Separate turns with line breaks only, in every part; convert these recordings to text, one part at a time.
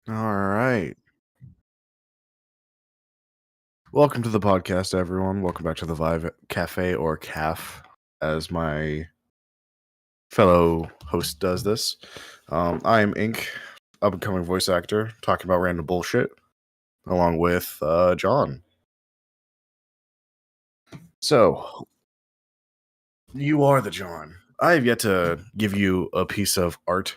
All right. Welcome to the podcast, everyone. Welcome back to the Vive Cafe or CAF, as my fellow host does this. I am Ink, up and coming voice actor, talking about random bullshit, along with John. So, you are the John. I have yet to give you a piece of art.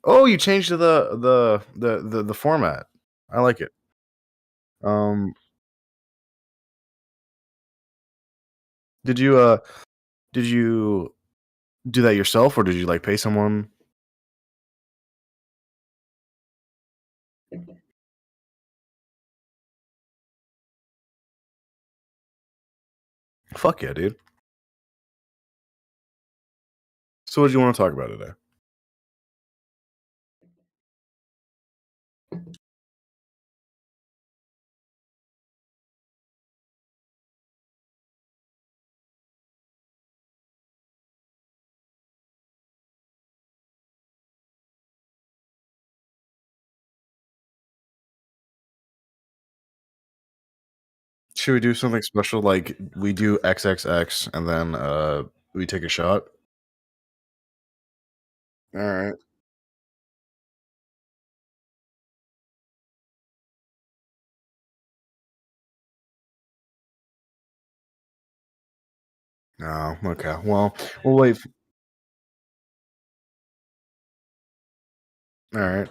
Oh, you changed the format. I like it. Um, did you did you do that yourself, or did you like pay someone? Fuck yeah, dude. So, what do you want to talk about today? Should we do something special like we do XXX and then we take a shot? All right. No. Okay. Well, we'll wait. All right.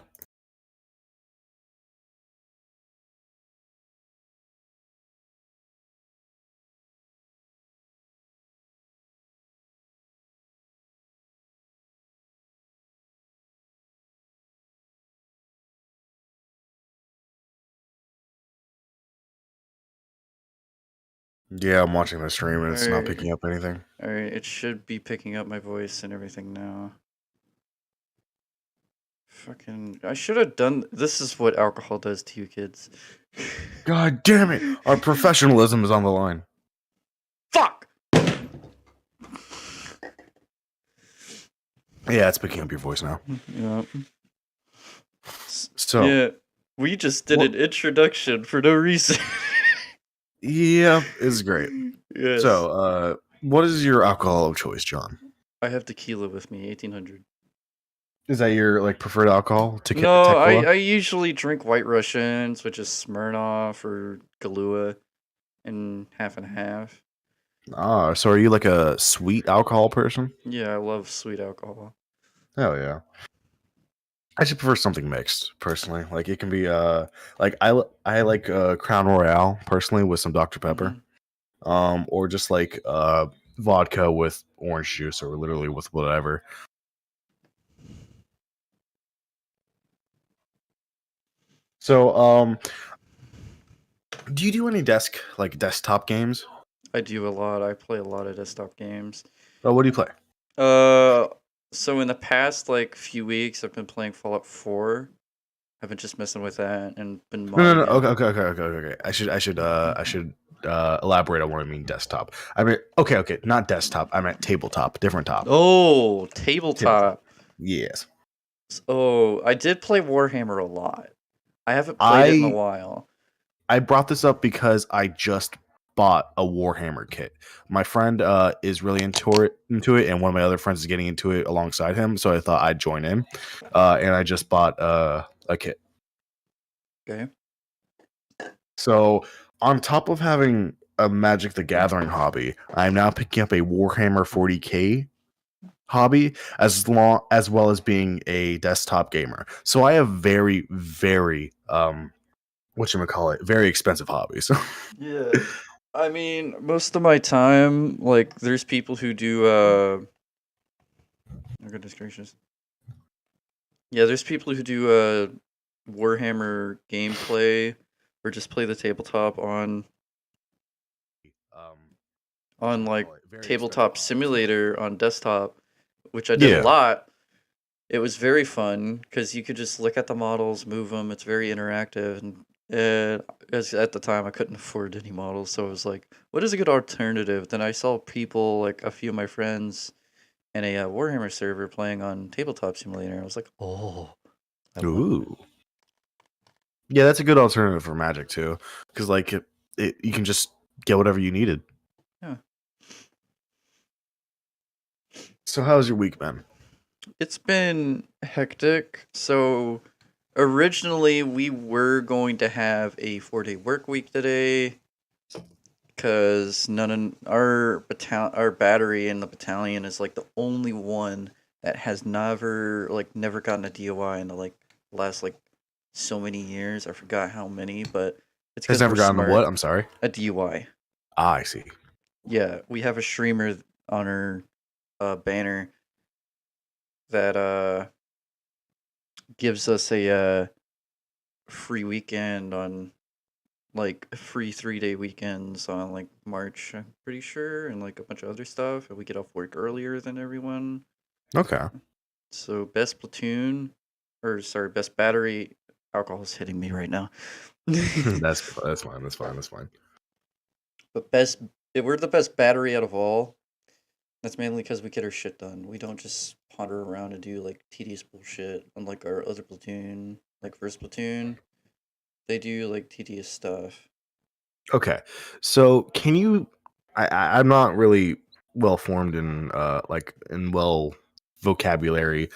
Yeah, I'm watching the stream and it's not picking up anything.
Alright, it should be picking up my voice and everything now. Fucking, I should have done. This is what alcohol does to you kids.
God damn it! Our professionalism is on the line.
Fuck!
Yeah, it's picking up your voice now.
Yeah.
So
yeah, we just did an introduction for no reason.
yeah, it's great.
Yes.
So, what is your alcohol of choice, John?
I have tequila with me, 1800.
Is that your like preferred alcohol?
No,
Tequila?
I usually drink White Russians, which is Smirnoff or Kahlua, and half.
So are you like a sweet alcohol person?
Yeah, I love sweet alcohol.
Hell yeah. I should prefer something mixed, personally. Like it can be like I like Crown Royale personally with some Dr. Pepper. Or just like vodka with orange juice or literally with whatever. So do you do any desktop games?
I do a lot. I play a lot of desktop games.
Oh, what do you play?
So in the past few weeks, I've been playing Fallout 4. I've been just messing with that and been
No.
modding it.
Okay. I should elaborate on what I mean desktop. I mean okay, not desktop. I meant tabletop, different top.
Oh, tabletop.
Yes.
Oh, I did play Warhammer a lot. I haven't played it in a while.
I brought this up because I just bought a Warhammer kit. My friend is really into it, and one of my other friends is getting into it alongside him. So I thought I'd join in, and I just bought a kit.
Okay.
So on top of having a Magic the Gathering hobby, I'm now picking up a Warhammer 40K hobby as well as being a desktop gamer. So I have very very expensive hobbies.
Yeah. I mean, most of my time, there's people who do, oh goodness gracious. Yeah, there's people who do, Warhammer gameplay, or just play the tabletop on Tabletop Simulator on desktop, which I did a lot. It was very fun, because you could just look at the models, move them, it's very interactive, and as at the time I couldn't afford any models, so I was like, what is a good alternative? Then I saw people, a few of my friends in a Warhammer server playing on Tabletop Simulator, and I was like, oh.
Ooh. Yeah, that's a good alternative for Magic too, because like you can just get whatever you needed.
Yeah.
So how's your week been?
It's been hectic. So originally we were going to have a 4-day work week today because none of our battery in the battalion is like the only one that has never gotten a DOI in the like last like so many years. I forgot how many, but it's
Has
because we're
never gotten a
smart.
what? I'm sorry.
A DUI.
I see.
Yeah, we have a streamer on our banner that gives us a free weekend on like free 3-day weekends on like March, I'm pretty sure, and like a bunch of other stuff. And we get off work earlier than everyone.
Okay.
So best platoon, or sorry, best battery. Alcohol's hitting me right now.
that's fine. That's fine. That's fine.
But we're the best battery out of all. That's mainly because we get our shit done. We don't just ponder around and do like tedious bullshit. Unlike our other platoon, like first platoon, they do like tedious stuff.
Okay. So can you? I'm not really well formed in well vocabulary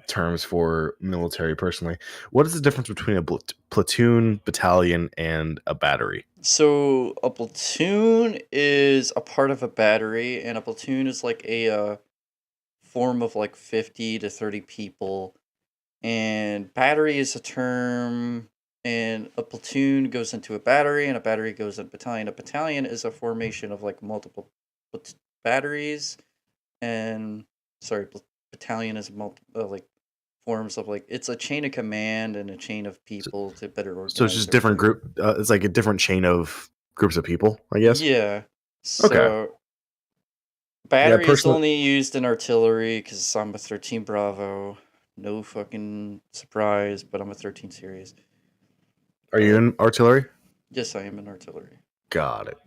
terms for military personally. What is the difference between a platoon, battalion, and a battery?
So a platoon is a part of a battery, and a platoon is like a form of like 50 to 30 people. And battery is a term, and a platoon goes into a battery, and a battery goes in a battalion. A battalion is a formation of like multiple batteries, and sorry, battalion is like forms of like it's a chain of command and a chain of people to better
So it's
organize
just different
everything.
group. It's like a different chain of groups of people, I guess.
Yeah.
Okay.
So
Yeah.
battery is
Personally,
only used in artillery because I'm a 13 Bravo. No fucking surprise, but I'm a 13 series.
are you
But
in artillery?
yes, I am in artillery.
Got it.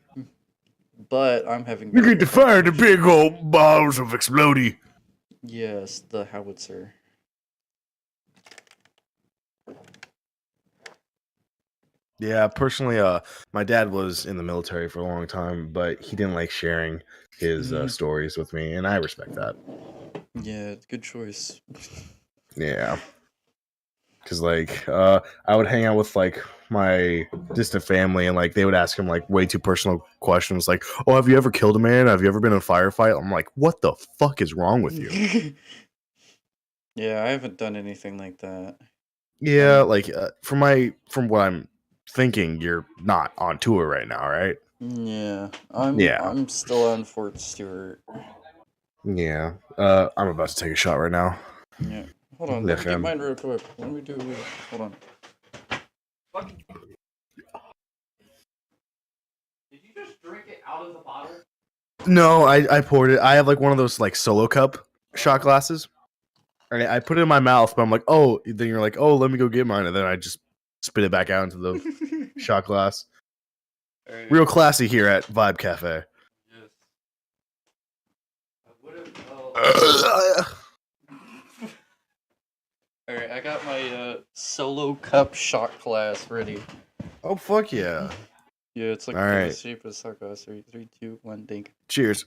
But I'm having
You get
medical
to fire the
complications.
big old balls of explodey.
Yes, the howitzer.
Yeah, personally, my dad was in the military for a long time, but he didn't like sharing his stories with me, and I respect that.
Yeah, good choice.
Yeah, because like I would hang out with like my distant family, and like they would ask him like way too personal questions, like, "Oh, have you ever killed a man? Have you ever been in a firefight?" I'm like, "What the fuck is wrong with you?"
Yeah, I haven't done anything like that.
Yeah, like from what I'm thinking, you're not on tour right now, right?
Yeah, I'm
Yeah.
I'm still on Fort Stewart.
Yeah. I'm about to take a shot right now.
Yeah. Hold on, let me get
Lechem.
mine real quick. Let me do it. Hold on. Did you just drink it out of the bottle?
No, I poured it. I have like one of those like solo cup shot glasses. And I put it in my mouth, but I'm like, oh, then you're like, oh, let me go get mine. And then I just spit it back out into the shot glass.
Alright.
Real classy here at Vibe Cafe.
Yes. I would have. Alright, I got my solo cup shot glass ready.
Oh, fuck yeah.
Yeah, it's like
All
the
right.
shape of a shot glass. 3, 2, 1, dink.
Cheers.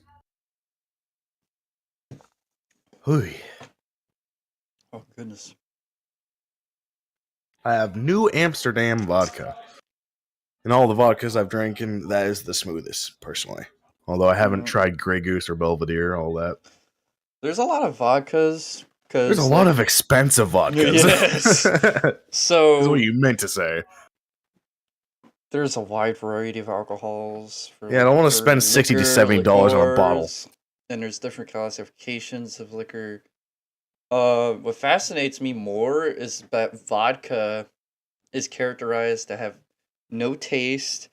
Hui.
Oh, goodness.
I have New Amsterdam vodka. And all the vodkas I've drank, and that is the smoothest, personally. Although I haven't tried Grey Goose or Belvedere, all that.
There's a lot of vodkas.
There's a lot of expensive vodkas.
Yes.
So is what you meant to say.
There's a wide variety of alcohols.
Yeah, I don't want to spend $60 to $70 on a bottle.
And there's different classifications of liquor. What fascinates me more is that vodka is characterized to have no taste,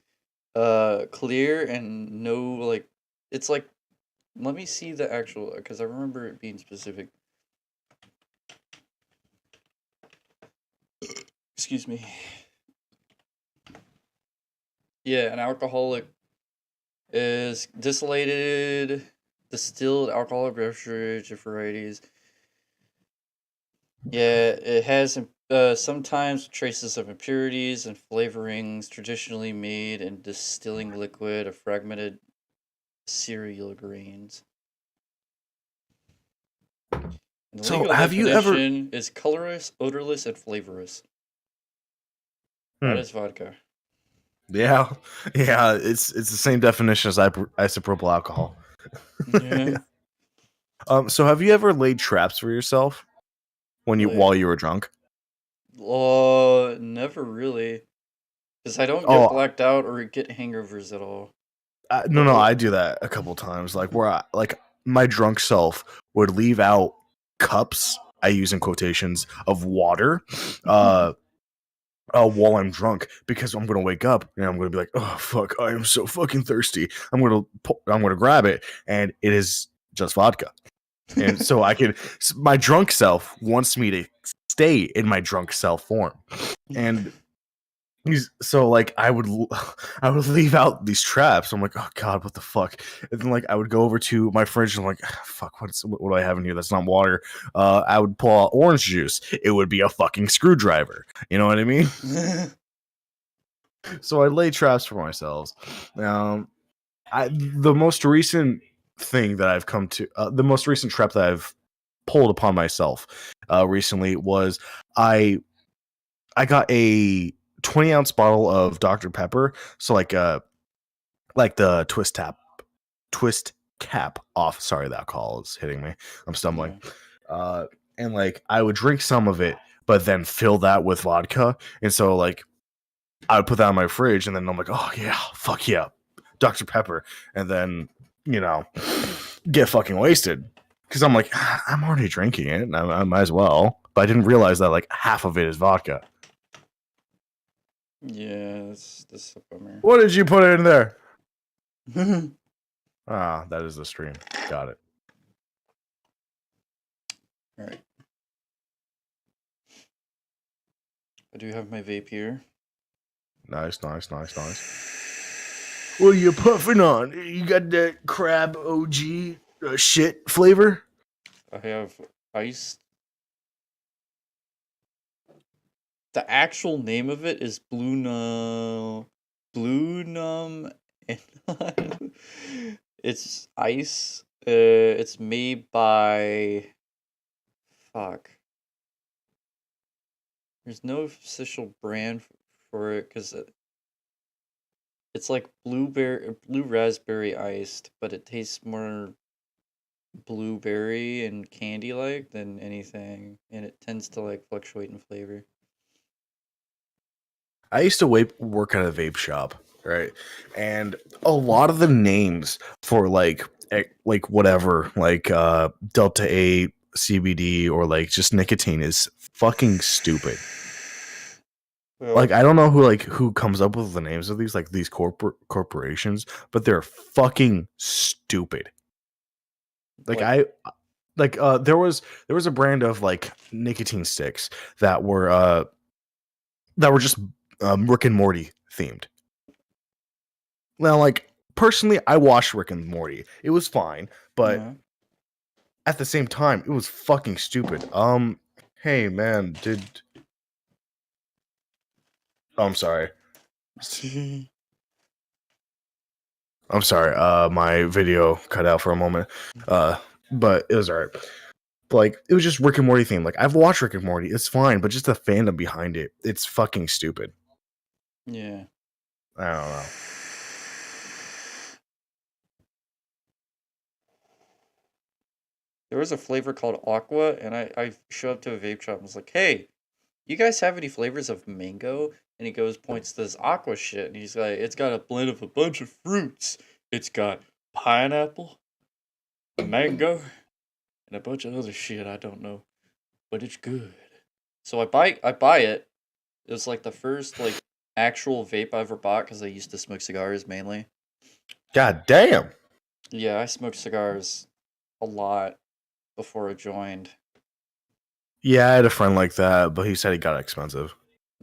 clear, and no like. It's like, let me see the actual, because I remember it being specific. Excuse me. Yeah, an alcoholic is distilled alcoholic beverage of varieties. Yeah, it has sometimes traces of impurities and flavorings traditionally made in distilling liquid of fragmented cereal grains. And the
So,
legal
have you ever?
definition is colorless, odorless, and flavorless. That
Hmm,
is vodka.
yeah, yeah. It's the same definition as isopropyl alcohol.
Yeah.
So have you ever laid traps for yourself
Like,
while you were drunk?
never really. Because I don't get
Oh,
blacked out or get hangovers at all.
no,
But
I do that a couple times. Like where like my drunk self would leave out cups. I use in quotations of water. Uh, while I'm drunk because I'm gonna wake up and I'm gonna be like, oh fuck, I am so fucking thirsty. I'm gonna grab it and it is just vodka. And so my drunk self wants me to stay in my drunk self form. And so like I would leave out these traps. I'm like, oh god, what the fuck? And then like I would go over to my fridge and I'm like, fuck, what do I have in here that's not water? I would pull out orange juice. It would be a fucking screwdriver. You know what I mean? So I lay traps for myself. Um, the most recent thing that I've come to, the most recent trap that I've pulled upon myself recently was I I got a 20-ounce bottle of Dr. Pepper, so like the twist cap off. Sorry, that call is hitting me. I'm stumbling.
yeah.
Uh, and like I would drink some of it, but then fill that with vodka, and so like I would put that in my fridge, and then I'm like, oh yeah, fuck yeah, Dr. Pepper, and then you know get fucking wasted because I'm like I'm already drinking it, and I might as well. But I didn't realize that like half of it is vodka.
Yeah, that's a bummer.
What did you put in there? Ah, that is the stream. Got it.
Alright. I do have my vape here.
Nice. What are you puffing on? You got that crab OG shit flavor?
I have iced. The actual name of it is Blue Num, and it's ice. It's made by. Fuck. There's no official brand for it because it's like blue raspberry iced, but it tastes more blueberry and candy like than anything, and it tends to like fluctuate in flavor.
I used to work at a vape shop, right? And a lot of the names for like whatever, like Delta 8 CBD or like just nicotine is fucking stupid.
Well,
Like I don't know who comes up with the names of these corporations, but they're fucking stupid. Like
like
I like there was a brand of like nicotine sticks that were just Rick and Morty themed. Now, like personally, I watched Rick and Morty. It was fine, but
yeah.
at the same time, it was fucking stupid. Hey man, I'm sorry. I'm sorry. My video cut out for a moment. But it was alright. Like it was just Rick and Morty theme. Like I've watched Rick and Morty. It's fine, but just the fandom behind it, it's fucking stupid.
Yeah.
I don't know.
There was a flavor called Aqua, and I showed up to a vape shop and was like, hey, you guys have any flavors of mango? And he points to this Aqua shit, and he's like, it's got a blend of a bunch of fruits. It's got pineapple, mango, and a bunch of other shit I don't know, but it's good. So I buy it. It was like the first like actual vape I ever bought because I used to smoke cigars mainly.
God damn.
Yeah, I smoked cigars a lot before I joined.
Yeah, I had a friend like that, but he said he got expensive.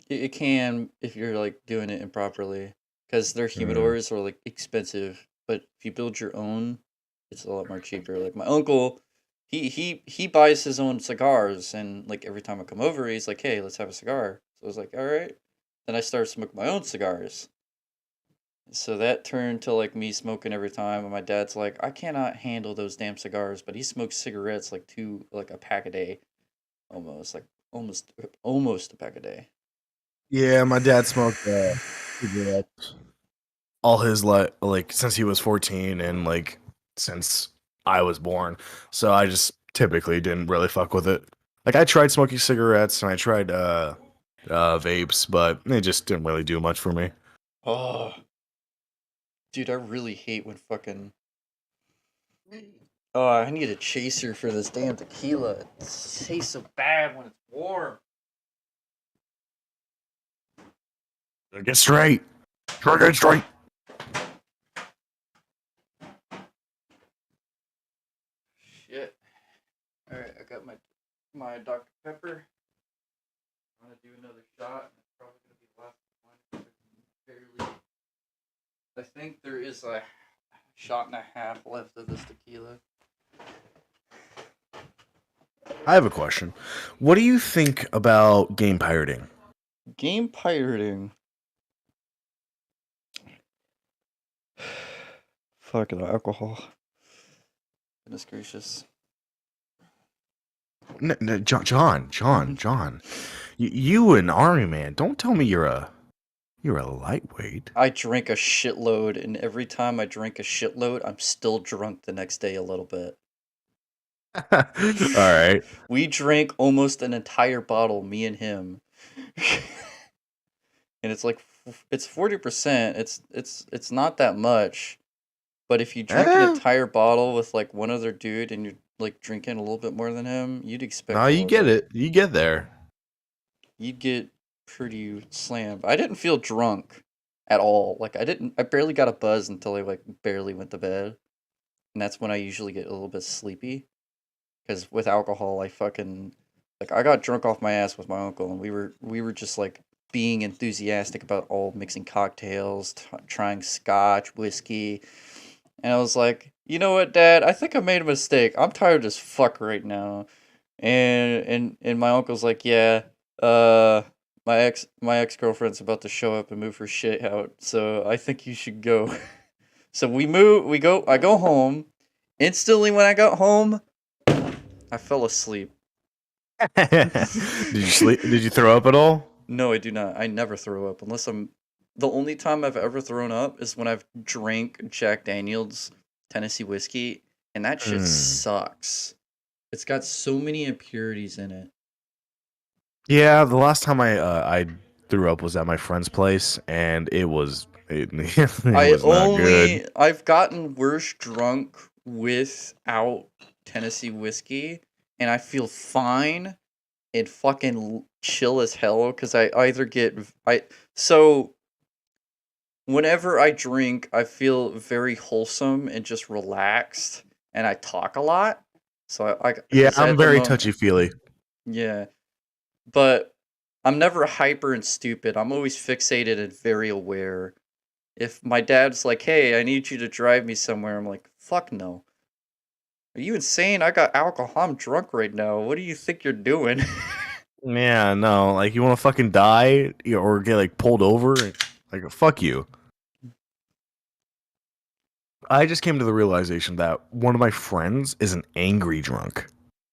It can if you're like doing it improperly because their
Mm.
humidors are like expensive, but if you build your own, it's a lot more cheaper. Like my uncle, he buys his own cigars, and like every time I come over, he's like, "Hey, let's have a cigar." So I was like, "All right." Then I started smoking my own cigars. So that turned to like me smoking every time, and my dad's like, "I cannot handle those damn cigars," but he smokes cigarettes like a pack a day, almost like almost a pack a day.
Yeah, my dad smoked cigarettes all his like since he was 14 and like since I was born. So I just typically didn't really fuck with it. Like I tried smoking cigarettes and I tried vapes, but it just didn't really do much for me.
Oh, dude, I really hate when fucking. Oh, I need a chaser for this damn tequila. It tastes so bad when it's warm.
Get straight. Get straight.
Shit. All right, I got my Dr Pepper. I'm gonna do another shot. It's probably gonna be the last one. Barely. I think there is a shot and a half left of this tequila.
I have a question. What do you think about game pirating?
Game pirating. Fucking alcohol. Goodness gracious.
John. You an army man. Don't tell me you're a lightweight.
I drink a shitload, and every time I drink a shitload, I'm still drunk the next day a little bit.
All right.
We drank almost an entire bottle, me and him. And it's like it's 40%. It's not that much. But if you drink an entire bottle with like one other dude and you're like drinking a little bit more than him, you'd expect
No, you get it. You get there.
You'd get pretty slammed. I didn't feel drunk at all. Like I barely got a buzz until I like barely went to bed. And that's when I usually get a little bit sleepy. Because with alcohol, I fucking like I got drunk off my ass with my uncle, and we were just like being enthusiastic about all mixing cocktails, trying scotch, whiskey, and I was like, you know what, Dad? I think I made a mistake. I'm tired as fuck right now, and my uncle's like, yeah, uh. My ex girlfriend's about to show up and move her shit out, so I think you should go. So we move. We go. I go home. Instantly, when I got home, I fell asleep.
Did you sleep? Did you throw up at all?
No, I do not. I never throw up unless I'm. The only time I've ever thrown up is when I've drank Jack Daniel's Tennessee whiskey, and that shit sucks. It's got so many impurities in it.
Yeah, the last time I threw up was at my friend's place, and it was not good.
I've gotten worse drunk without Tennessee whiskey, and I feel fine and fucking chill as hell because I either get so whenever I drink, I feel very wholesome and just relaxed, and I talk a lot. So
Yeah,
'cause
I'm
at the
very
moment,
touchy feely.
yeah, but I'm never hyper and stupid. I'm always fixated and very aware. If my dad's like, "Hey, I need you to drive me somewhere," I'm like, "Fuck no. Are you insane? I got alcohol. I'm drunk right now. What do you think you're doing?"
Yeah, no, like you want to fucking die or get like pulled over, like fuck you. I just came to the realization that one of my friends is an angry drunk,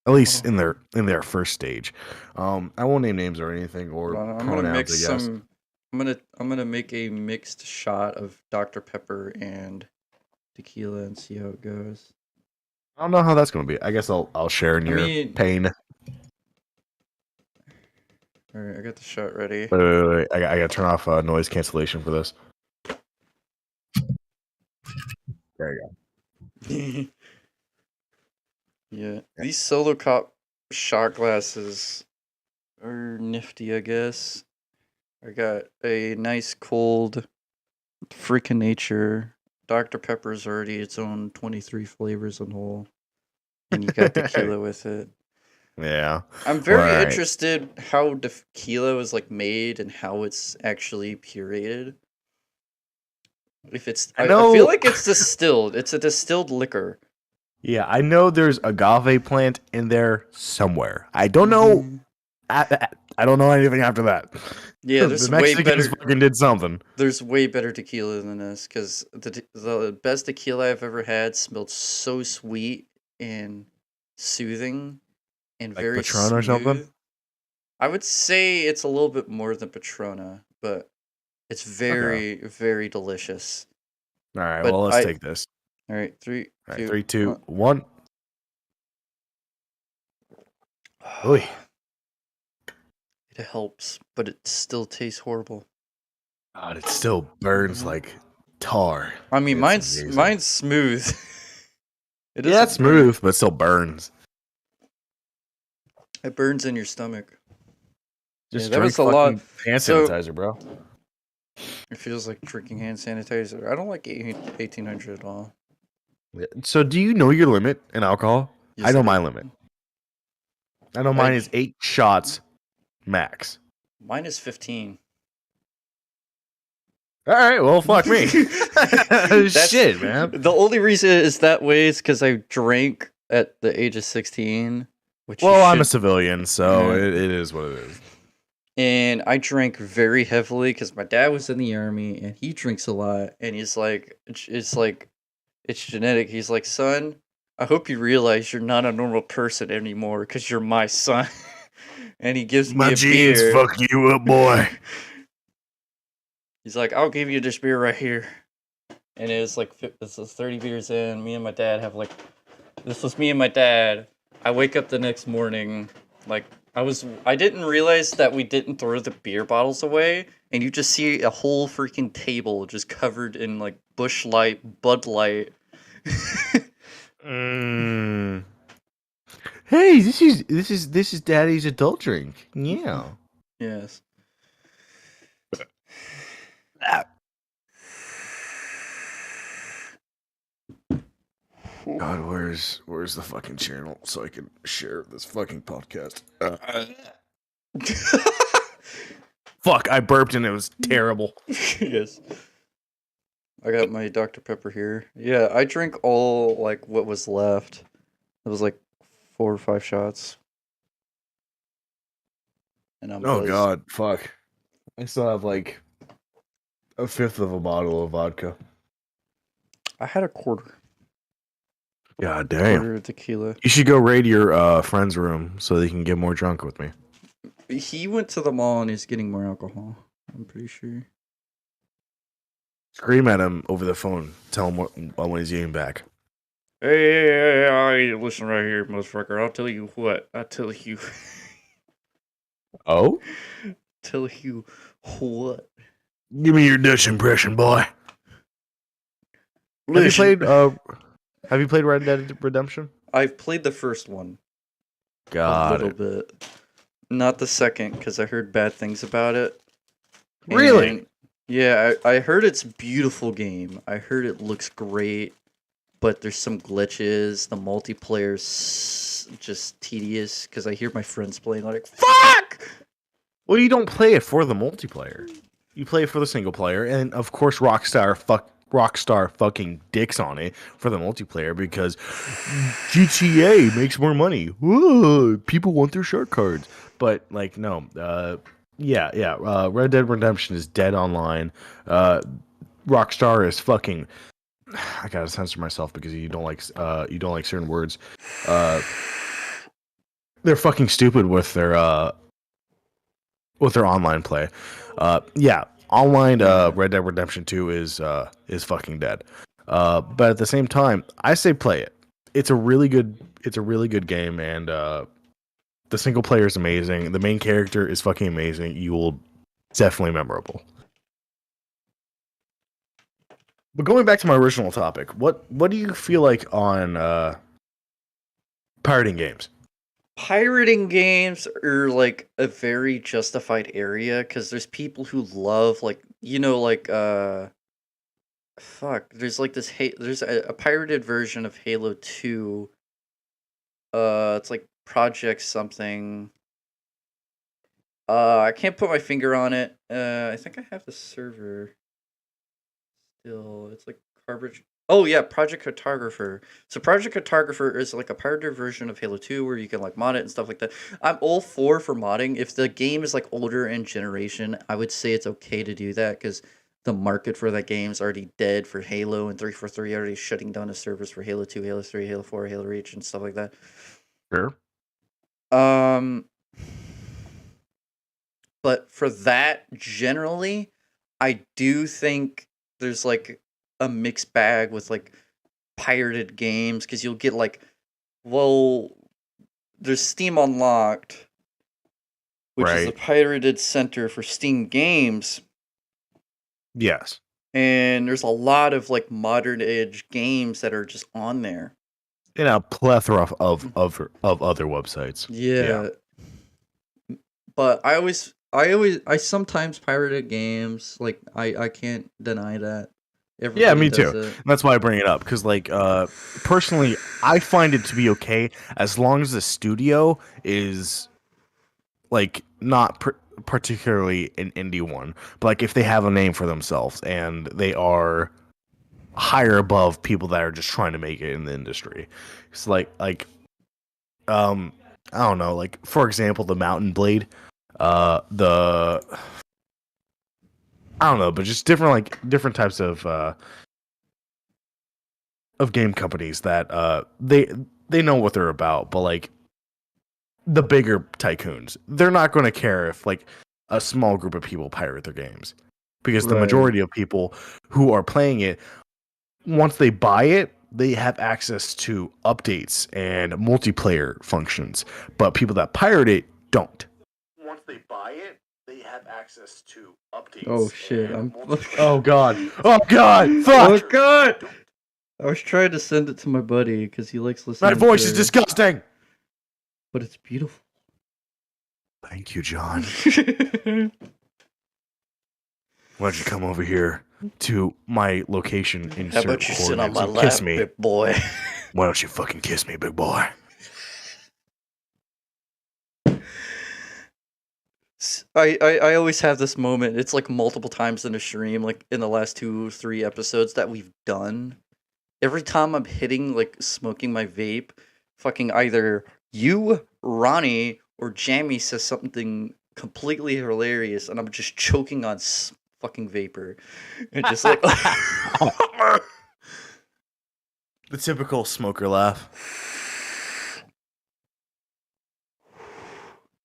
at least
Oh.
in their first stage. I won't name names or anything or
I'm gonna
pronouns, I
mix
guess.
some. I'm gonna make a mixed shot of Dr Pepper and tequila and see how it goes.
I don't know how that's gonna be. I guess I'll share in
I
your
mean,
pain.
all right, I got the shot ready.
Wait. I gotta turn off noise cancellation for this. There you
Yeah,
go.
these solo cop shot glasses are nifty, I guess. I got a nice cold freaking nature. Dr Pepper's already its own 23 flavors in whole, and you got tequila with it.
Yeah.
I'm
Well,
very
all right.
interested how tequila is like made and how it's actually pureed. If it's,
I
I feel
know.
like it's distilled. It's a distilled liquor.
Yeah, I know there's agave plant in there somewhere. I don't know.
Mm-hmm.
I don't know anything after that.
Yeah,
The Mexicans fucking did something.
There's way better tequila than this because the best tequila I've ever had smelled so sweet and soothing and
Like
very
Patron or something.
smooth. I would say it's a little bit more than Patrona, but it's
Okay.
very, very delicious.
All right.
But
Well, let's take this.
all right, three,
All right.
two,
3, 2,
one.
1. Oy.
It helps, but it still tastes horrible.
God, it still burns like tar.
I mean,
It's amazing.
mine's smooth. It
Yeah, it's
doesn't burn.
smooth, but it still burns.
It burns in your stomach.
Just
that
drink
was a lot.
fucking hand
So
sanitizer, bro.
it feels like drinking hand sanitizer. I don't like 1800 at all.
So, do you know your limit in alcohol?
Yes,
I know
do.
my limit. I know mine is 8 shots max.
Mine is 15.
All right, well, fuck me. Shit, man.
The only reason is that way is because I drank at the age of 16.
Well, I'm a civilian, so it is what it is.
And I drank very heavily because my dad was in the army and he drinks a lot. And he's like, it's genetic. He's like, son, I hope you realize you're not a normal person anymore because you're my son. And he gives me a beer.
My genes fuck you up, boy.
He's like, I'll give you this beer right here. And it was like, this was 30 beers in. Me and my dad have like, this was me and my dad. I wake up the next morning, like, I didn't realize that we didn't throw the beer bottles away. And you just see a whole freaking table just covered in like Busch Light, Bud Light.
Hey, this is Daddy's adult drink. Yeah.
Yes.
God, where's the fucking channel so I can share this fucking podcast? Fuck, I burped and it was terrible.
Yes. I got my Dr. Pepper here. Yeah, I drank all like what was left. It was like 4 or 5 shots. And I'm buzzed.
God, fuck. I still have like a fifth of a bottle of vodka.
I had a quarter.
God damn.
Quarter of tequila.
You should go raid your friend's room so they can get more drunk with me.
He went to the mall and he's getting more alcohol. I'm pretty sure.
Scream at him over the phone. Tell him when he's getting back.
Hey, listen right here, motherfucker. I'll tell you what. I'll tell you.
Oh?
Tell you what?
Give me your Dutch impression, boy.
Listen.
Have you played Red Dead Redemption?
I've played the first one.
Got
a little bit. Not the second, because I heard bad things about it.
Really?
And, yeah, I heard it's a beautiful game. I heard it looks great, but there's some glitches. The multiplayer's just tedious, because I hear my friends playing like, fuck!
Well, you don't play it for the multiplayer. You play it for the single player, and of course Rockstar fucking dicks on it for the multiplayer because GTA makes more money. Whoa, people want their shark cards. But like, no, Red Dead Redemption is dead online. Rockstar is fucking. I gotta censor myself because you don't like certain words. They're fucking stupid with their online play. Online Red Dead Redemption 2 is fucking dead. But at the same time, I say play it. It's a really good game, and the single player is amazing. The main character is fucking amazing. You will definitely memorable. But going back to my original topic, what do you feel like on pirating games?
Pirating games are like a very justified area because there's people who love like there's like this there's a pirated version of Halo 2. It's like Project something. I can't put my finger on it. I think I have the server still. It's like Oh yeah, Project Cartographer. So Project Cartographer is like a pirated version of Halo 2 where you can like mod it and stuff like that. I'm all for modding. If the game is like older in generation, I would say it's okay to do that because the market for that game is already dead for Halo, and 343 already shutting down the servers for Halo 2, Halo 3, Halo 4, Halo Reach and stuff like that.
Sure.
Um but for that generally, I do think there's like a mixed bag with like pirated games because you'll get like, well, there's Steam Unlocked, which is a
Right.
pirated center for Steam games,
Yes.
and there's a lot of like modern age games that are just on there.
In a plethora of other websites. Yeah.
Yeah, but I sometimes pirated games. Like I can't deny that.
Yeah,
Everybody
me
does
too.
it.
That's why I bring it up because, like, personally, I find it to be okay as long as the studio is like not particularly an indie one, but like if they have a name for themselves and they are higher above people that are just trying to make it in the industry. It's um I don't know, like for example, the Mountain Blade, the I don't know, but just different types of game companies that they know what they're about, but like the bigger tycoons, they're not going to care if like a small group of people pirate their games because the
Right.
majority of people who are playing it, once they buy it, they have access to updates and multiplayer functions, but people that pirate it don't. Once they buy it, they have access to updates.
Oh shit!
And
I'm.
oh god! Oh god!
Oh
Fuck!
god! I was trying to send it to my buddy because he likes listening.
My voice is
to...
disgusting.
but it's beautiful.
Thank you, John. Why don't you come over here to my location?
How about you sit on my lap,
kiss me,
big boy?
Why don't you fucking kiss me, big boy?
I always have this moment. It's like multiple times in a stream, like in the last 2-3 episodes that we've done. Every time I'm hitting like smoking my vape, fucking either you, Ronnie, or Jamie says something completely hilarious, and I'm just choking on fucking vapor, and just like
the typical smoker laugh.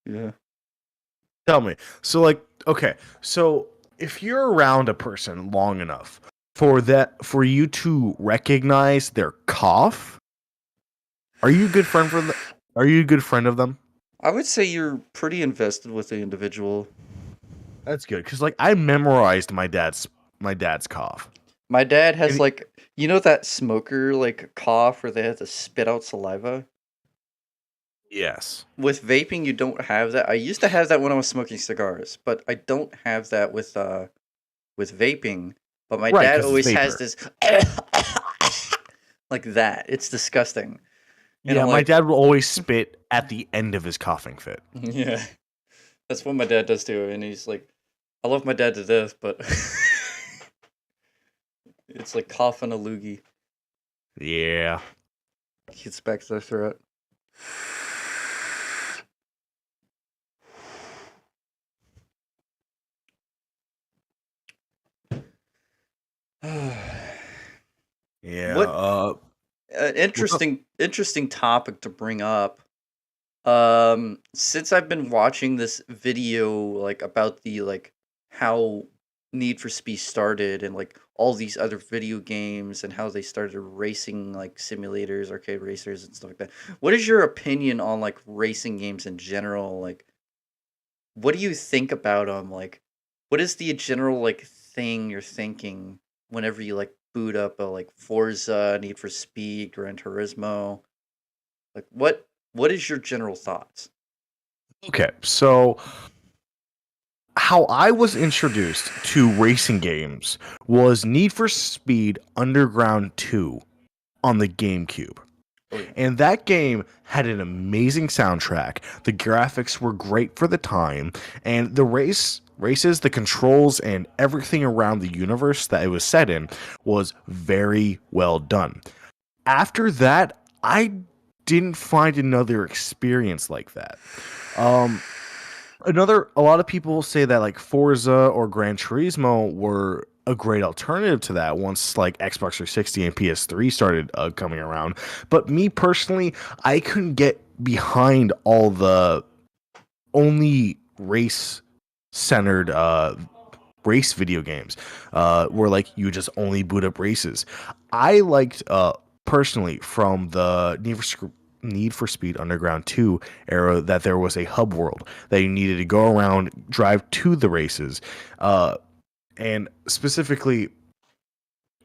Yeah.
Tell me. So like, okay, so if you're around a person long enough for you to recognize their cough, are you a good friend for them? Are you a good friend of them?
I would say you're pretty invested with the individual.
That's good because like I memorized my dad's cough.
My dad has like, you know that smoker like cough where they have to spit out saliva?
Yes.
With vaping you don't have that. I used to have that when I was smoking cigars, but I don't have that with vaping. But my dad always has this like that. It's disgusting.
And yeah, my dad will always spit at the end of his coughing fit.
Yeah. That's what my dad does too, and he's like, I love my dad to death, but it's like coughing a loogie.
Yeah.
Gets back to the throat.
Yeah.
What interesting topic to bring up. Since I've been watching this video like about the like how Need for Speed started and like all these other video games and how they started racing like simulators, arcade racers and stuff like that. What is your opinion on like racing games in general? Like what do you think about them? Like what is the general like thing you're thinking whenever you like boot up a like Forza, Need for Speed, Gran Turismo? Like what is your general thoughts?
Okay, so how I was introduced to racing games was Need for Speed Underground 2 on the GameCube. Oh, yeah. And that game had an amazing soundtrack. The graphics were great for the time, and the race races, the controls, and everything around the universe that it was set in was very well done. After that, I didn't find another experience like that. Um, a lot of people say that like Forza or Gran Turismo were a great alternative to that once like Xbox 360 and PS3 started coming around. But me personally, I couldn't get behind all the only race centered race video games where like you just only boot up races. I liked personally from the Need for Speed Underground 2 era that there was a hub world that you needed to go around, drive to the races, and specifically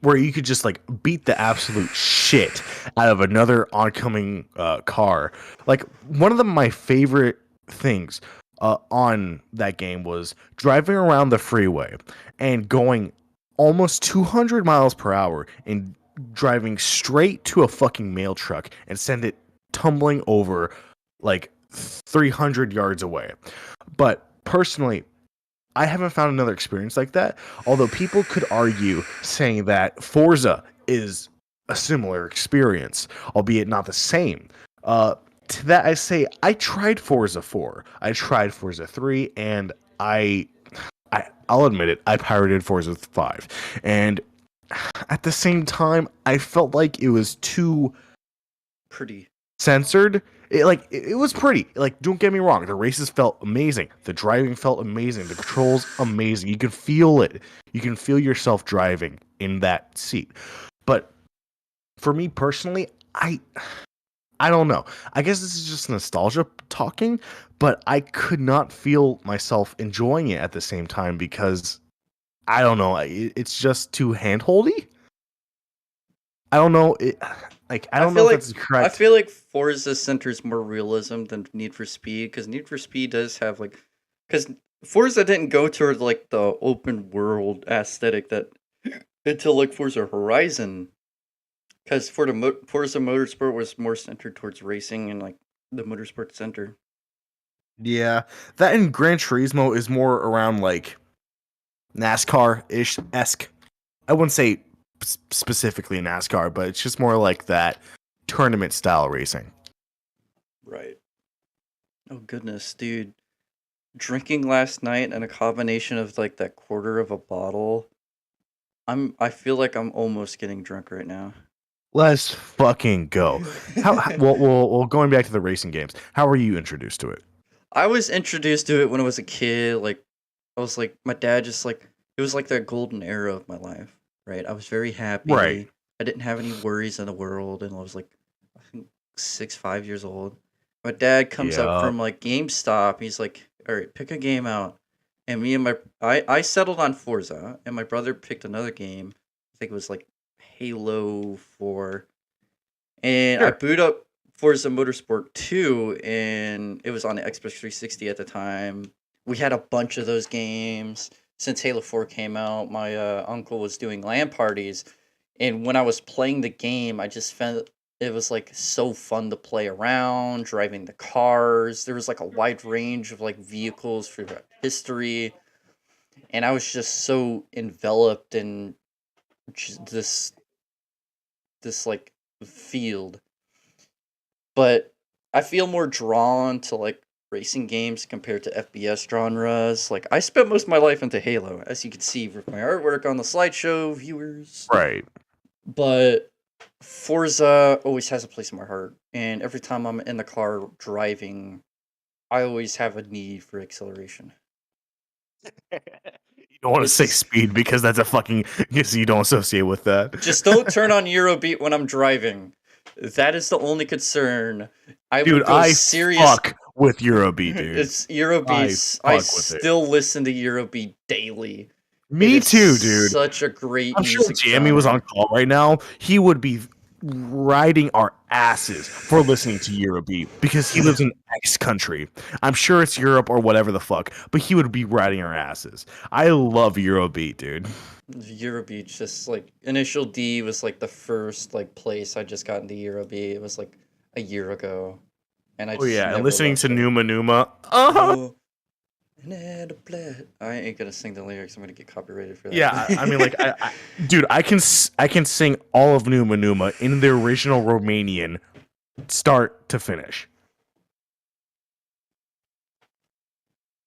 where you could just like beat the absolute shit out of another oncoming car. Like one of my favorite things on that game was driving around the freeway and going almost 200 miles per hour and driving straight to a fucking mail truck and send it tumbling over like 300 yards away. But personally, I haven't found another experience like that. Although people could argue saying that Forza is a similar experience, albeit not the same. To that I say I tried Forza 4, I tried Forza 3, and I'll admit it, I pirated Forza 5. And at the same time, I felt like it was too
pretty
censored. It was pretty. Like, don't get me wrong, the races felt amazing. The driving felt amazing. The controls amazing. You can feel it. You can feel yourself driving in that seat. But for me personally, I don't know. I guess this is just nostalgia talking, but I could not feel myself enjoying it at the same time because I don't know. It's just too handholdy. I don't know. I don't know if that's correct.
I feel like Forza centers more realism than Need for Speed, because Need for Speed does have like, because Forza didn't go toward like the open world aesthetic that until like Forza Horizon, because Forza Motorsport was more centered towards racing and like the motorsport center.
Yeah, that in Gran Turismo is more around like NASCAR-ish esque. I wouldn't say specifically NASCAR, but it's just more like that tournament style racing.
Right. Oh goodness, dude. Drinking last night and a combination of like that quarter of a bottle. I feel like I'm almost getting drunk right now.
Let's fucking go. Well, going back to the racing games, how were you introduced to it?
I was introduced to it when I was a kid. Like, I was like, my dad just like, it was like the golden era of my life, right? I was very happy.
Right.
I didn't have any worries in the world, and I was like, I think 5 years old. My dad comes up
Yeah.
from like GameStop. He's like, all right, pick a game out. And me and I settled on Forza, and my brother picked another game. I think it was like Halo 4. And I
Sure.
boot up Forza Motorsport 2, and it was on the Xbox 360 at the time. We had a bunch of those games. Since Halo 4 came out, my uncle was doing LAN parties, and when I was playing the game, I just found it was like so fun to play around, driving the cars. There was like a wide range of like vehicles for history, and I was just so enveloped in this like field. But I feel more drawn to like racing games compared to FPS genres. Like I spent most of my life into Halo, as you can see with my artwork on the slideshow, viewers.
Right.
But Forza always has a place in my heart, and every time I'm in the car driving, I always have a need for acceleration.
You don't want to say speed because that's a fucking because you don't associate with that.
Just don't turn on Eurobeat when I'm driving. That is the only concern. I
Dude,
will go
I
serious.
fuck with Eurobeat, dude.
It's Eurobeat. I still listen to Eurobeat daily.
Me too, dude.
Such a great
I'm sure
music
Jamie was
genre.
on call right now. He would be riding our asses for listening to Eurobeat because he lives in X country. I'm sure it's Europe or whatever the fuck, but he would be riding our asses. I love Eurobeat, dude.
Eurobeat, just like Initial D was like the first like place I just got into Eurobeat. It was like a year ago, and I just
and
never
listening
left
to
it.
Numa Numa.
Oh, I ain't gonna sing the lyrics. I'm gonna get copyrighted for that.
Yeah, I mean, like, dude, I can sing all of Numa Numa in the original Romanian, start to finish.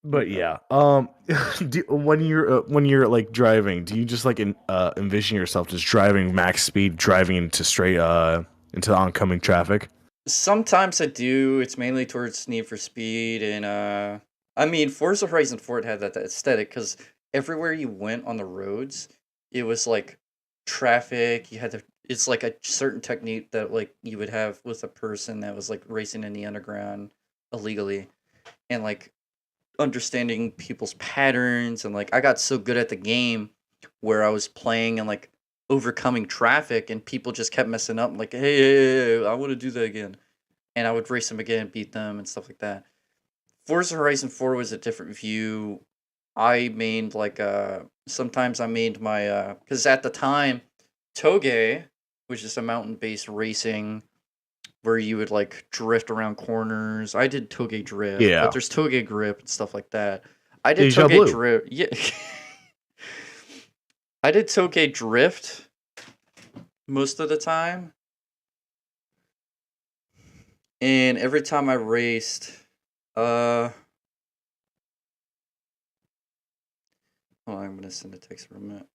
But yeah, when you're like driving, do you just like envision yourself just driving max speed, driving into oncoming traffic?
Sometimes I do. It's mainly towards Need for Speed, and I mean, Forza Horizon 4 had that aesthetic because everywhere you went on the roads, it was like traffic. You had to. It's like a certain technique that like you would have with a person that was like racing in the underground illegally, and like understanding people's patterns, and like I got so good at the game where I was playing and like overcoming traffic, and people just kept messing up. I'm like, hey, I want to do that again, and I would race them again, beat them, and stuff like that. Forza Horizon 4 was a different view. I mained like sometimes I mained my because at the time Toge, which is a mountain based racing where you would like drift around corners. I did Toge drift, but
Yeah,
there's Toge grip and stuff like that. I did
Deja
Toge
Blue.
drift. Yeah. I did Toge drift most of the time. And every time I raced, hold on, I'm gonna send a text for a minute.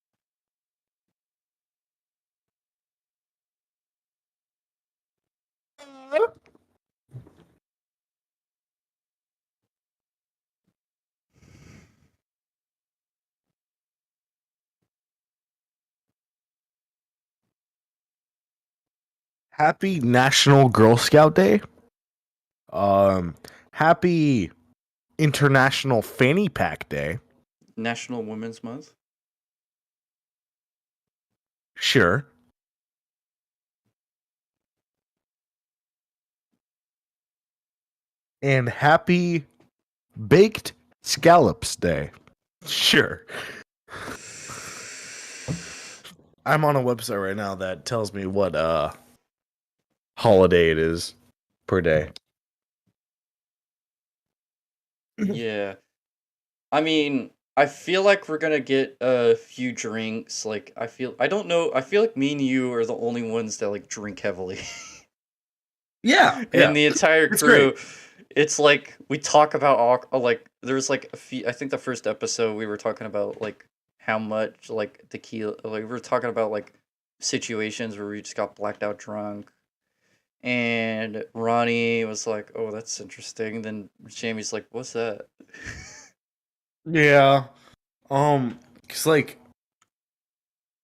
Happy National Girl Scout Day. Um, Happy International Fanny Pack Day.
National Women's Month.
Sure. And Happy Baked Scallops Day. Sure. I'm on a website right now that tells me what holiday it is per day.
Yeah. I mean, I feel like we're gonna get a few drinks. Like, I don't know. I feel like me and you are the only ones that like drink heavily
Yeah,
in
yeah.
the entire
It's great.
crew. It's like we talk about all like there's like a few. I think the first episode we were talking about like how much like tequila. Like we were talking about like situations where we just got blacked out drunk. And Ronnie was like, "Oh, that's interesting." Then Jamie's like, "What's that?"
Yeah. Cause like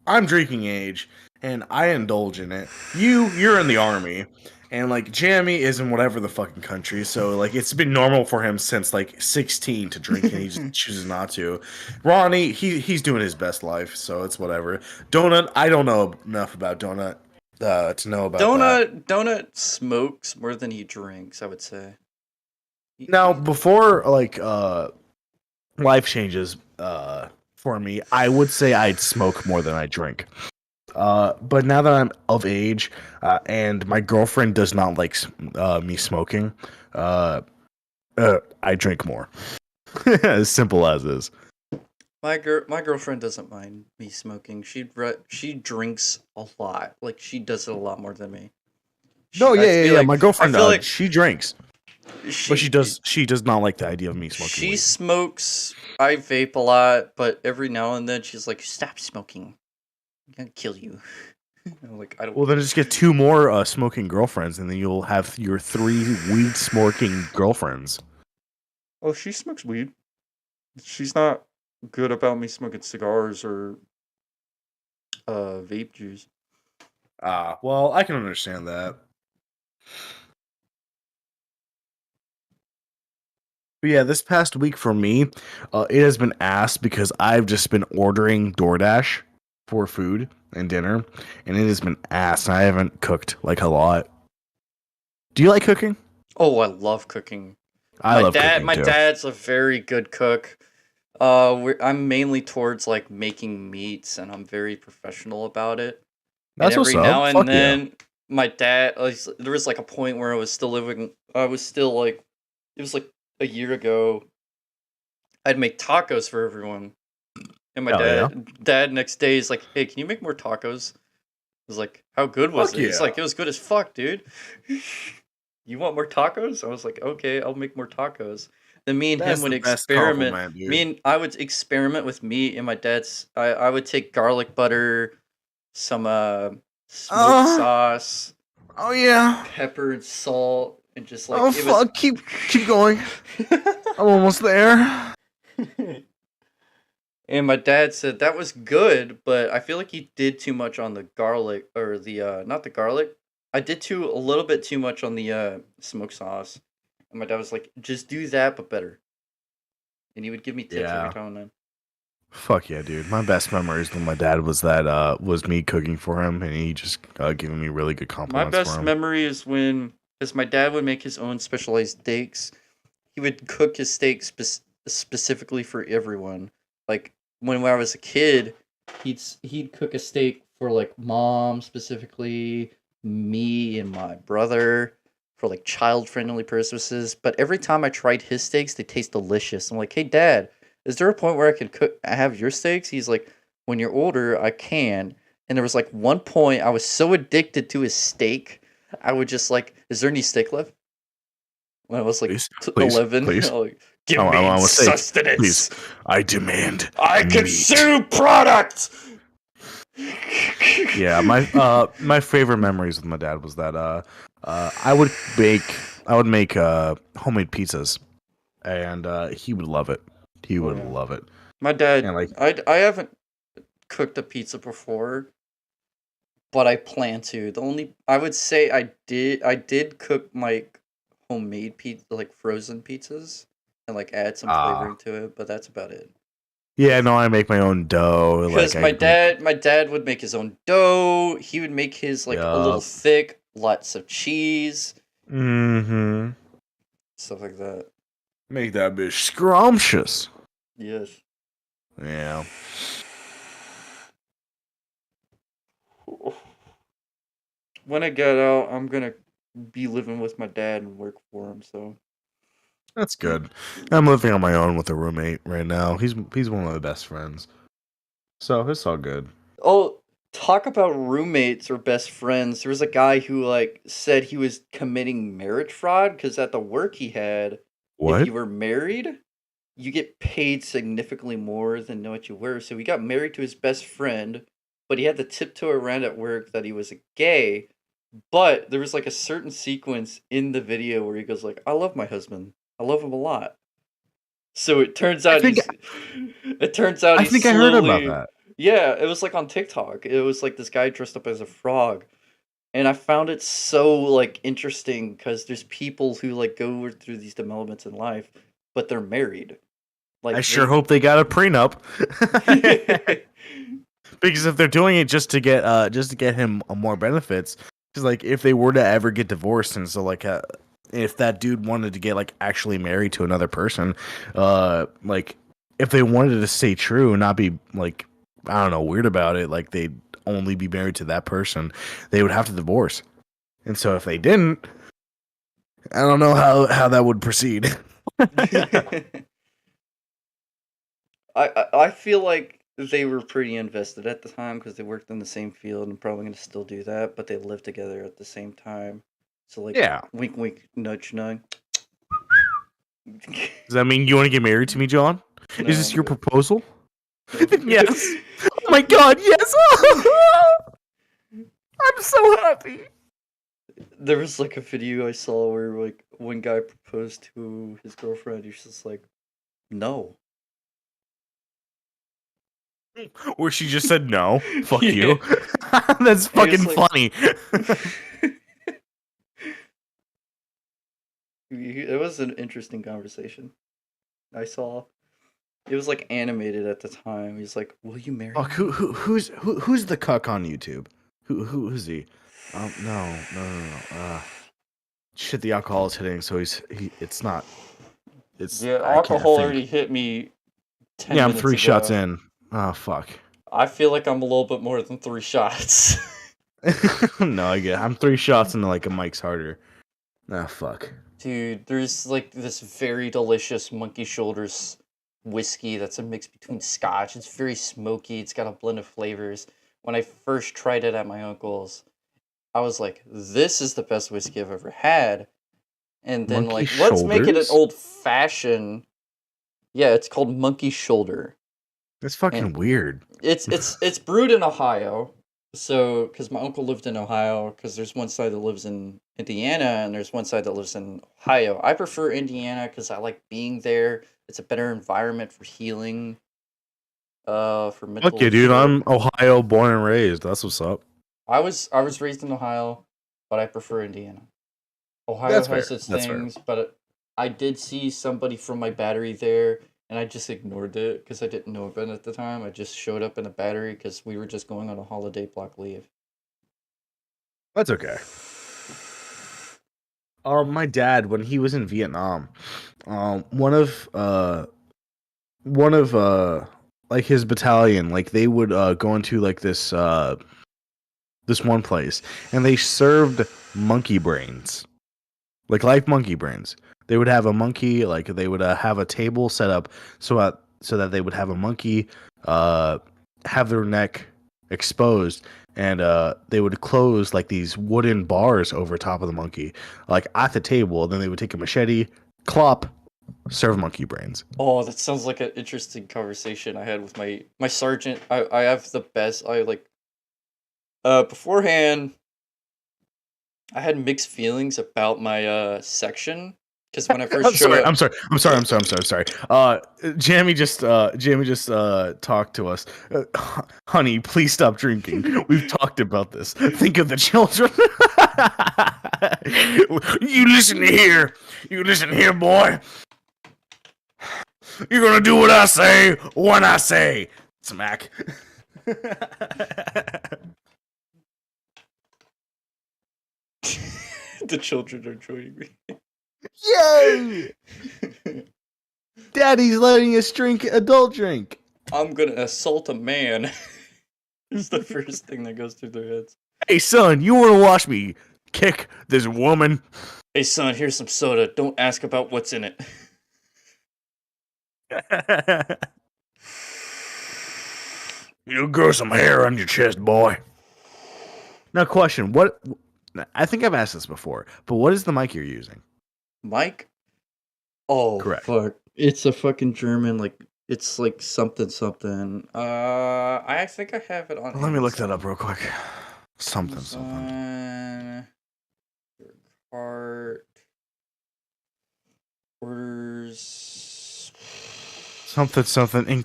I'm drinking age and I indulge in it. You're in the army. And like Jamie is in whatever the fucking country, so like it's been normal for him since like 16 to drink and he just chooses not to. Ronnie, he's doing his best life, so it's whatever. Donut, I don't know enough about Donut to know about that.
Donut smokes more than he drinks, I would say.
Now, before like life changes for me, I would say I'd smoke more than I drink. But now that I'm of age and my girlfriend does not like me smoking, uh, I drink more. As simple as is.
My girlfriend doesn't mind me smoking. She drinks a lot. Like she does it a lot more than me.
No,
I
yeah, yeah,
feel
yeah.
like
My girlfriend,
I feel like
she drinks, but
she
she does not like the idea of me smoking
she
weed.
smokes. I vape a lot, but every now and then she's like, "Stop smoking. I'm gonna kill you." I'm like, I don't
Well, then
care.
just get two more smoking girlfriends, and then you'll have your three weed smoking girlfriends.
Oh, she smokes weed. She's not good about me smoking cigars or vape juice.
Ah, well, I can understand that. But yeah, this past week for me, it has been ass because I've just been ordering DoorDash for food and dinner, and it has been ass. And I haven't cooked like a lot. Do you like cooking?
Oh, I love cooking.
I love cooking
My
too.
dad's a very good cook. I'm mainly towards like making meats, and I'm very professional about it. And
That's what's
every
up.
now and
Fuck yeah.
then, my dad, like, there was like a point where I was still living. I was still like, it was like a year ago. I'd make tacos for everyone. And my
Hell yeah.
dad next day is like, "Hey, can you make more tacos?" I was like, "How good was
Fuck
it?" He's
yeah.
like, "It was good as fuck, dude." You want more tacos? I was like, "Okay, I'll make more tacos." Then me and him
That's
would
the best
experiment.
compliment, dude.
I would experiment with meat and my dad's. I would take garlic butter, some smoked
Uh,
sauce,
oh yeah.
pepper and salt, and just like
Oh
it was.
fuck, keep going. I'm almost there.
And my dad said that was good, but I feel like he did too much on the garlic or the not the garlic. I did a little bit too much on the smoked sauce. And my dad was like, "Just do that but better." And he would give me tips every
Yeah.
time and then.
Fuck yeah, dude. My best memories with my dad was me cooking for him and he just giving me really good
My
compliments for
best
him.
memory is because my dad would make his own specialized steaks. He would cook his steaks specifically for everyone. Like when I was a kid, he'd cook a steak for like mom specifically, me and my brother for like child friendly purposes. But every time I tried his steaks, they taste delicious. I'm like, "Hey dad, is there a point where I have your steaks?" He's like, "When you're older, I can." And there was like one point I was so addicted to his steak, I would just like, "Is there any steak left?" When I was like
Please, please,
11,
please.
like, give
I
me
want to say, please.
sustenance.
I demand
I
meat.
consume product.
Yeah, my favorite memories with my dad was that I would make homemade pizzas, and he would love it. He
Oh
would
yeah,
love it.
my dad.
And like,
I haven't cooked a pizza before, but I plan to. The only I would say I did cook my homemade pizza, like frozen pizzas, and like add some flavoring to it, but that's about it.
yeah, no, I make my own dough. Like
Because
I make,
my dad would make his own dough. He would make his like a little
yeah,
thick, lots of cheese,
mm-hmm.
stuff like that.
Make that bitch scrumptious.
Yes.
Yeah.
When I get out, I'm gonna be living with my dad and work for him. So
That's good. I'm living on my own with a roommate right now. He's one of my best friends. So it's all good.
oh, talk about roommates or best friends. There was a guy who like said he was committing marriage fraud because at the work he had, if
What?
you were married, you get paid significantly more than what you were. So he got married to his best friend, but he had to tiptoe around at work that he was a gay. But there was like a certain sequence in the video where he goes like, "I love my husband. I love him a lot." So it turns
I
out
think I
he's
think I heard about
slowly.
that.
Yeah, it was like on TikTok. It was like this guy dressed up as a frog. And I found it so like interesting because there's people who like go through these developments in life, but they're married.
I
Like
sure
they
hope they got a prenup. Because if they're doing it just to get him more benefits, because like if they were to ever get divorced, and so like if that dude wanted to get like actually married to another person, like if they wanted to stay true and not be like, I don't know, weird about it, like they'd only be married to that person, they would have to divorce. And so if they didn't, I don't know how that would proceed.
I feel like they were pretty invested at the time because they worked in the same field and probably gonna still do that, but they live together at the same time. So like
Yeah.
wink wink nudge nudge.
Does that mean you want to get married to me, John?
No,
Is this
I'm
your
good.
proposal?
No.
Yes. Oh my god, yes. I'm so happy.
There was like a video I saw where like one guy proposed to his girlfriend. He's just like, no.
Or she just said no. Fuck
Yeah.
you. That's
And he
fucking
was like-
funny.
It was an interesting conversation. I saw. It was like animated at the time. He's like, "Will you marry
Fuck,
me?"
who's the cuck on YouTube? Who's he? No. Shit, the alcohol is hitting, so it's not. It's
Yeah,
I can't
alcohol
think.
already hit me 10
Yeah, I'm
minutes
3
ago.
shots in. Oh fuck.
I feel like I'm a little bit more than 3 shots.
No, I'm 3 shots into like a Mike's harder. Ah, fuck.
Dude, there's like this very delicious monkey shoulders whiskey that's a mix between Scotch. It's very smoky. It's got a blend of flavors. When I first tried it at my uncle's, I was like, "This is the best whiskey I've ever had." And then
Monkey
like, let's make it an
shoulders?
old fashioned. Yeah, it's called Monkey Shoulder.
That's
And
fucking weird.
it's brewed in Ohio. So, because my uncle lived in Ohio, because there's one side that lives in Indiana and there's one side that lives in Ohio. I prefer Indiana because I like being there. It's a better environment for healing, for
Fuck
mental
yeah, dude.
shit.
I'm Ohio born and raised. That's what's up.
I was raised in Ohio, but I prefer Indiana. Ohio
That's
has
fair.
its
That's fair.
things, but I did see somebody from my battery there, and I just ignored it because I didn't know about it at the time. I just showed up in the battery because we were just going on a holiday block leave.
That's okay. My dad, when he was in Vietnam, one of like his battalion, like they would go into like this one place, and they served monkey brains, like live monkey brains. They would have a monkey, like they would have a table set up so that they would have a monkey uh have their neck exposed, and they would close like these wooden bars over top of the monkey, like at the table. Then they would take a machete, clop, serve monkey brains.
Oh, that sounds like an interesting conversation I had with my sergeant. I have the best. I like beforehand. I had mixed feelings about my section because when I first
I'm
showed
sorry.
up,
I'm sorry. Jamie just talked to us. Honey, please stop drinking. We've talked about this. Think of the children. You listen here. You listen here, boy. You're gonna do what I say when I say. Smack.
the children are joining me.
Yay! Daddy's letting us drink adult drink.
I'm gonna assault a man. Is the first thing that goes through their heads.
Hey, son, you want to watch me kick this woman?
Hey, son, here's some soda. Don't ask about what's in it.
You grow some hair on your chest, boy. Now, question: What? I think I've asked this before, but what is the mic you're using?
Mike? Oh,
Correct.
fuck. It's a fucking German, like, it's like something something. I think I have it on
Let me look that
Amazon.
up real quick. Something.
Amazon, cart, orders.
Something.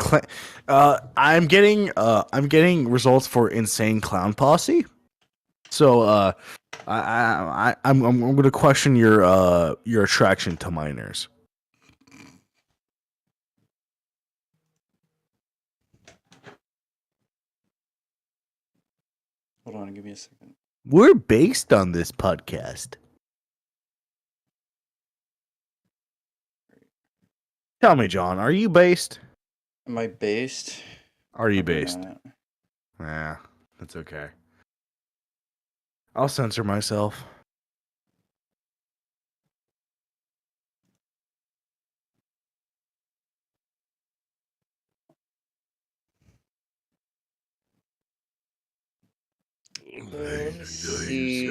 I'm getting results for Insane Clown Posse. So, I'm going to question your attraction to minors.
Hold on, give me a second.
We're based on this podcast. Tell me, John, are you based?
Am I based?
Are you
Probably
based?
not.
Nah, that's okay. I'll censor myself.
Let me see.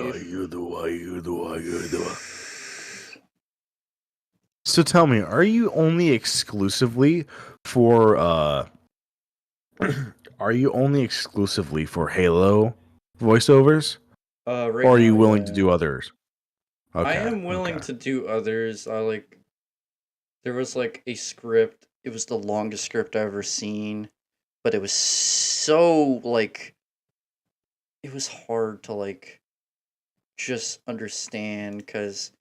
So tell me, are you only exclusively for are you only exclusively for Halo voiceovers?
Right
Or are you
now,
willing to
yeah.
do others?
I
Okay.
am willing to do others. There was like a script. It was the longest script I've ever seen, but it was so like it was hard to like just understand because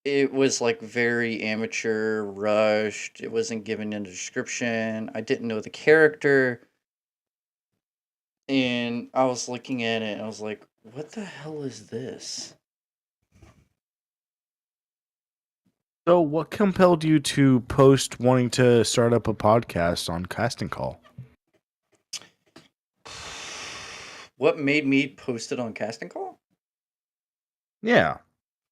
it was like very amateur, rushed. It wasn't given in a description. I didn't know the character, and I was looking at it and I was like, "What the hell is this?"
So what compelled you to post wanting to start up a podcast on Casting Call?
What made me post it on Casting Call?
Yeah.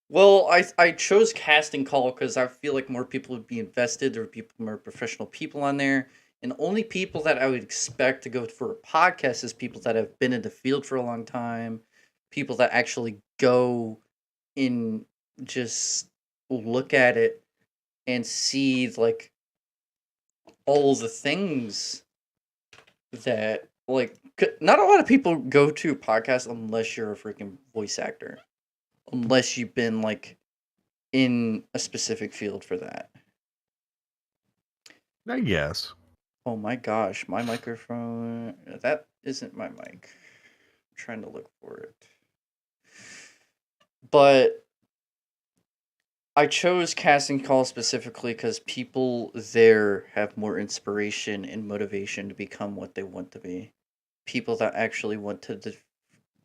Well, I chose casting call because I feel like more people would be invested. There would be more professional people on there, and only people that I would expect to go for a podcast is people that have been in the field for a long time, people that actually go and just look at it and see like all the things that like not a lot of people go to podcasts unless you're a freaking voice actor, unless you've been like in a specific field for that.
I guess.
Oh my gosh, my microphone. That isn't my mic. I'm trying to look for it. But I chose casting call specifically because people there have more inspiration and motivation to become what they want to be. People that actually want to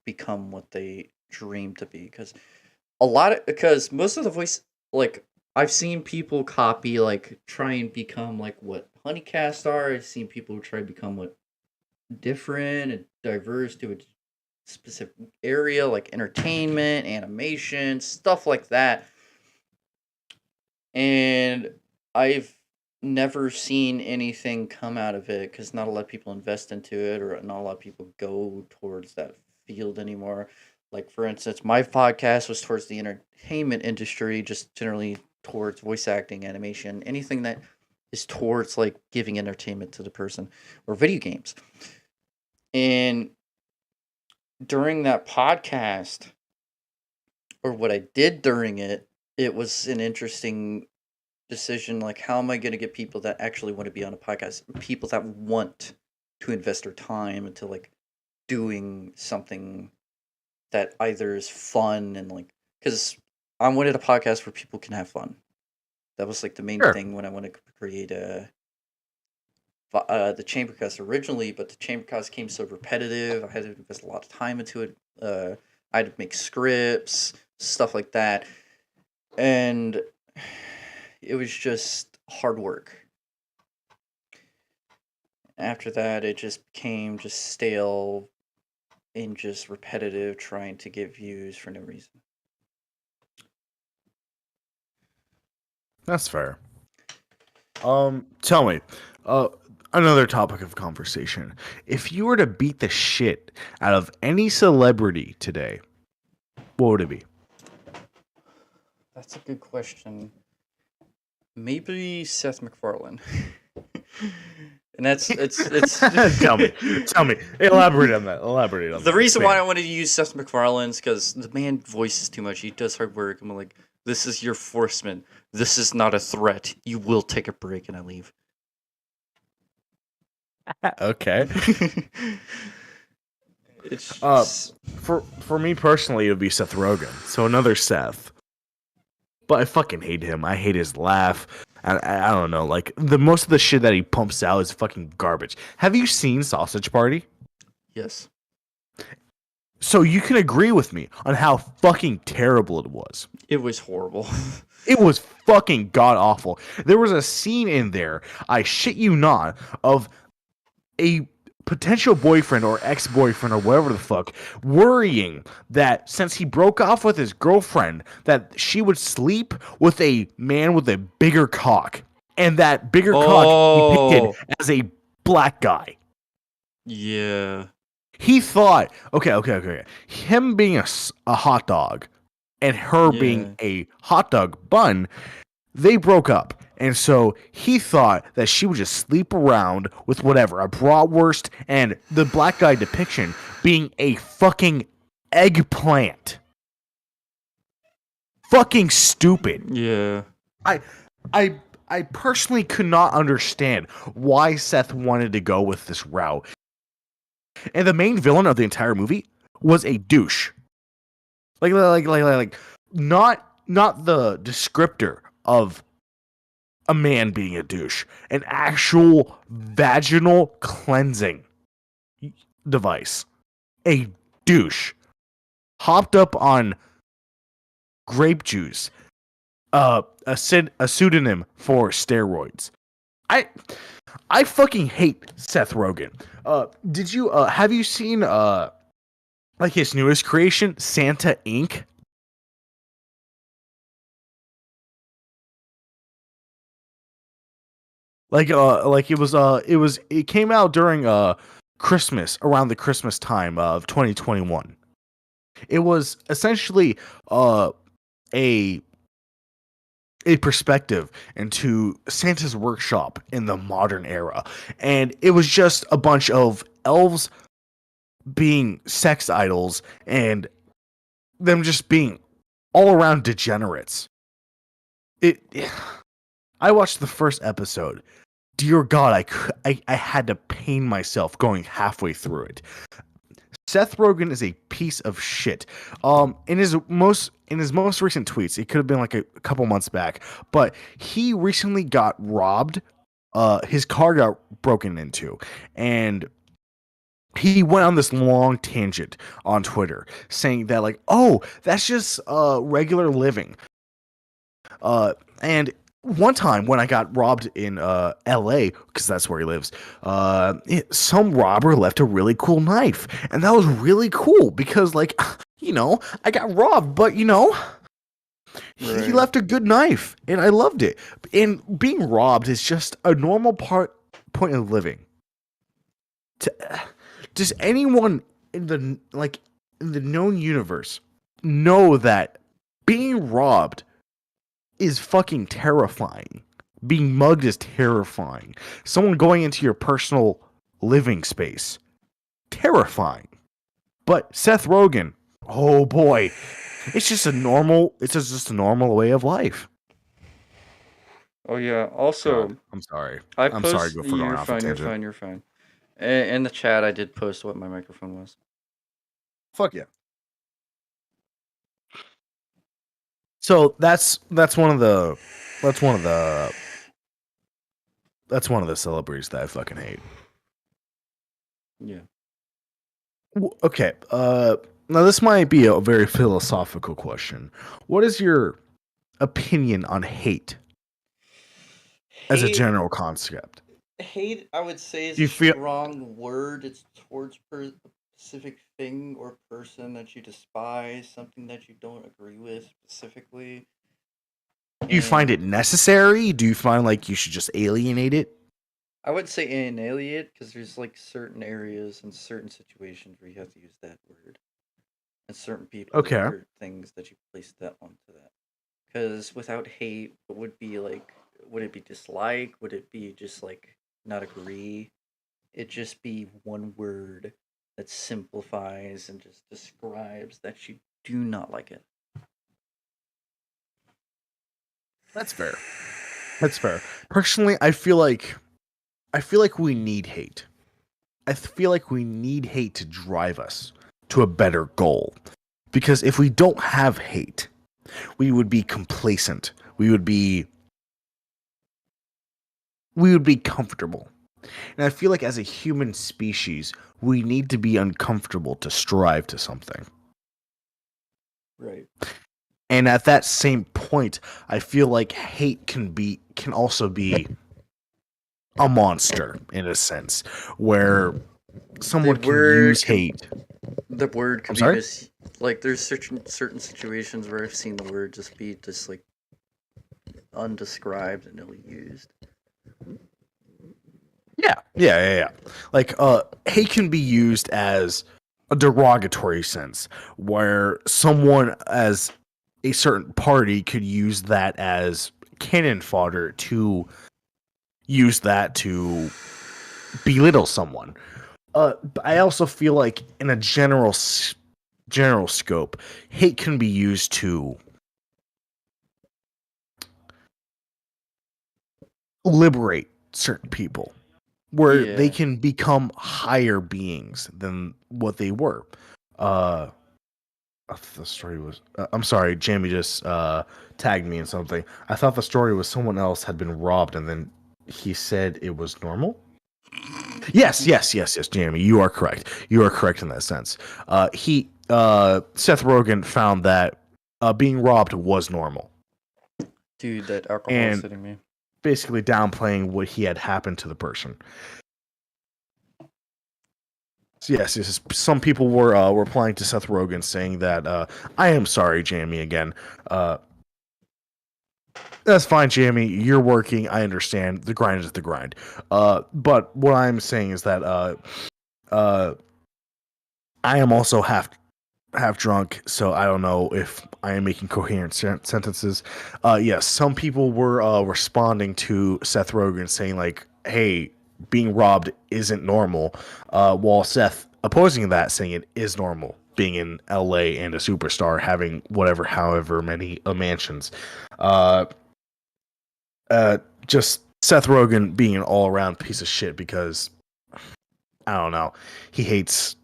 become what they dream to be. Because most of the voice, like, I've seen people copy, like, try and become like what Honeycast are. I've seen people who try to become what different and diverse to a specific area, like entertainment, animation, stuff like that. And I've never seen anything come out of it because not a lot of people invest into it, or not a lot of people go towards that field anymore. Like, for instance, my podcast was towards the entertainment industry, just generally towards voice acting, animation, anything that is towards like giving entertainment to the person, or video games. And during that podcast, or what I did during it, it was an interesting decision. Like, how am I going to get people that actually want to be on a podcast? People that want to invest their time into like doing something that either is fun and like, because I wanted a podcast where people can have fun. That was like the main thing when I wanted to create the Chambercast originally, but the Chambercast came so repetitive. I had to invest a lot of time into it. I had to make scripts, stuff like that, and it was just hard work. After that, it just became just stale and just repetitive, trying to get views for no reason.
That's fair. Tell me, another topic of conversation. If you were to beat the shit out of any celebrity today, what would it be?
That's a good question. Maybe Seth MacFarlane. And it's
tell me, elaborate on that.
The reason why I wanted to use Seth MacFarlane is because the man voices too much. He does hard work. I'm like, this is your forceman. This is not a threat. You will take a break, and I leave.
Okay.
It's just...
for me personally, it would be Seth Rogen. So another Seth. But I fucking hate him. I hate his laugh. I don't know. Like, most of the shit that he pumps out is fucking garbage. Have you seen Sausage Party?
Yes.
So you can agree with me on how fucking terrible it was.
It was horrible.
It was fucking god awful. There was a scene in there, I shit you not, of a potential boyfriend or ex-boyfriend or whatever the fuck worrying that since he broke off with his girlfriend that she would sleep with a man with a bigger cock, and that bigger cock depicted as a black guy.
Yeah.
He thought, okay. Him being a hot dog and her being a hot dog bun, they broke up. And so he thought that she would just sleep around with whatever, a bratwurst, and the black guy depiction being a fucking eggplant. Fucking stupid.
Yeah.
I personally could not understand why Seth wanted to go with this route. And the main villain of the entire movie was a douche. Like not the descriptor of a man being a douche, an actual vaginal cleansing device. A douche hopped up on grape juice, a pseudonym for steroids. I fucking hate Seth Rogen. Did you have you seen like his newest creation, Santa Inc.? Like it came out during Christmas, around the Christmas time of 2021. It was essentially a a perspective into Santa's workshop in the modern era. And it was just a bunch of elves being sex idols and them just being all around degenerates. It I watched the first episode. Dear God, I had to pain myself going halfway through it. Seth Rogen is a piece of shit. In his most recent tweets, it could have been like a couple months back, but he recently got robbed. His car got broken into, and he went on this long tangent on Twitter saying that like, oh, that's just regular living. And one time when I got robbed in LA, because that's where he lives, some robber left a really cool knife. And that was really cool because, like, I got robbed, but, he left a good knife and I loved it. And being robbed is just a normal point of living. Does anyone in the known universe know that being robbed is fucking terrifying? Being mugged is terrifying. Someone going into your personal living space, terrifying. But Seth Rogen, oh boy, it's just a normal way of life.
Oh yeah. Also,
God, I'm sorry.
I'm
sorry
for
going
you're
off a
fine. You're
tangent.
fine. You're fine. In the chat, I did post what my microphone was.
Fuck yeah. So that's one of the celebrities that I fucking hate.
Yeah.
Okay. Now this might be a very philosophical question. What is your opinion on hate as a general concept?
Hate, I would say, is
Do
a
you feel
strong word. It's towards a specific thing or person that you despise, something that you don't agree with specifically.
do you find it
And
necessary? Do you find like you should just alienate it?
I would say annihilate because there's like certain areas and certain situations where you have to use that word, and certain people
Okay.
or things that you place that onto that. Because without hate, what would be like? Would it be dislike? Would it be just like not agree? It just be one word that simplifies and just describes that you do not like it.
That's fair. That's fair. Personally, I feel like we need hate. I feel like we need hate to drive us to a better goal. Because if we don't have hate, we would be complacent. We would be comfortable. And I feel like as a human species, we need to be uncomfortable to strive to something.
Right.
And at that same point, I feel like hate can also be a monster in a sense, where someone can use hate.
The word
I'm
could
sorry?
be like there's certain situations where I've seen the word just be just like undescribed and ill used.
Yeah. Like, hate can be used as a derogatory sense, where someone as a certain party could use that as cannon fodder to use that to belittle someone. I also feel like in a general scope, hate can be used to liberate certain people, where they
Yeah.
can become higher beings than what they were. The story was. I'm sorry, Jamie just tagged me in something. I thought the story was someone else had been robbed, and then he said it was normal. Yes, Jamie, you are correct. You are correct in that sense. Seth Rogen found that being robbed was normal.
Dude, that alcohol is hitting me.
Basically downplaying what he had happened to the person. So yes. Some people were replying to Seth Rogen saying that I am sorry, Jamie. Again, That's fine, Jamie. You're working. I understand. The grind is the grind. But what I'm saying is that uh, I am also half drunk, so I don't know if I am making coherent sentences. Yes, some people were responding to Seth Rogen saying like, "Hey, being robbed isn't normal," while Seth opposing that, saying it is normal being in LA and a superstar having however many mansions. Uh, just Seth Rogen being an all around piece of shit because I don't know, he hates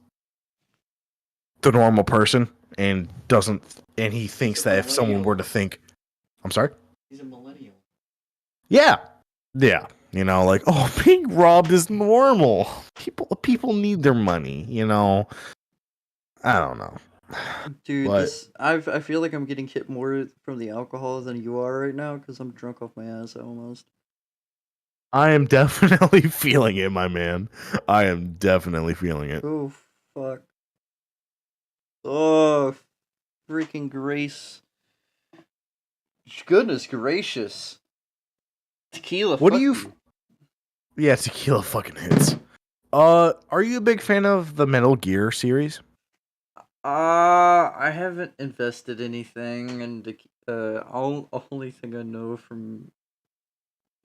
the normal person and he thinks that if someone were to think, I'm sorry,
He's a millennial.
yeah, yeah, like, oh, being robbed is normal. People need their money, I don't know,
Dude,
but
I feel like I'm getting hit more from the alcohol than you are right now because I'm drunk off my ass almost.
I am definitely feeling it, my man. I am definitely feeling it.
Oh fuck. Oh, freaking grace. Goodness gracious. Tequila,
What do
fuck
you?
you.
Yeah, tequila fucking hits. Are you a big fan of the Metal Gear series?
I haven't invested anything, and only thing I know from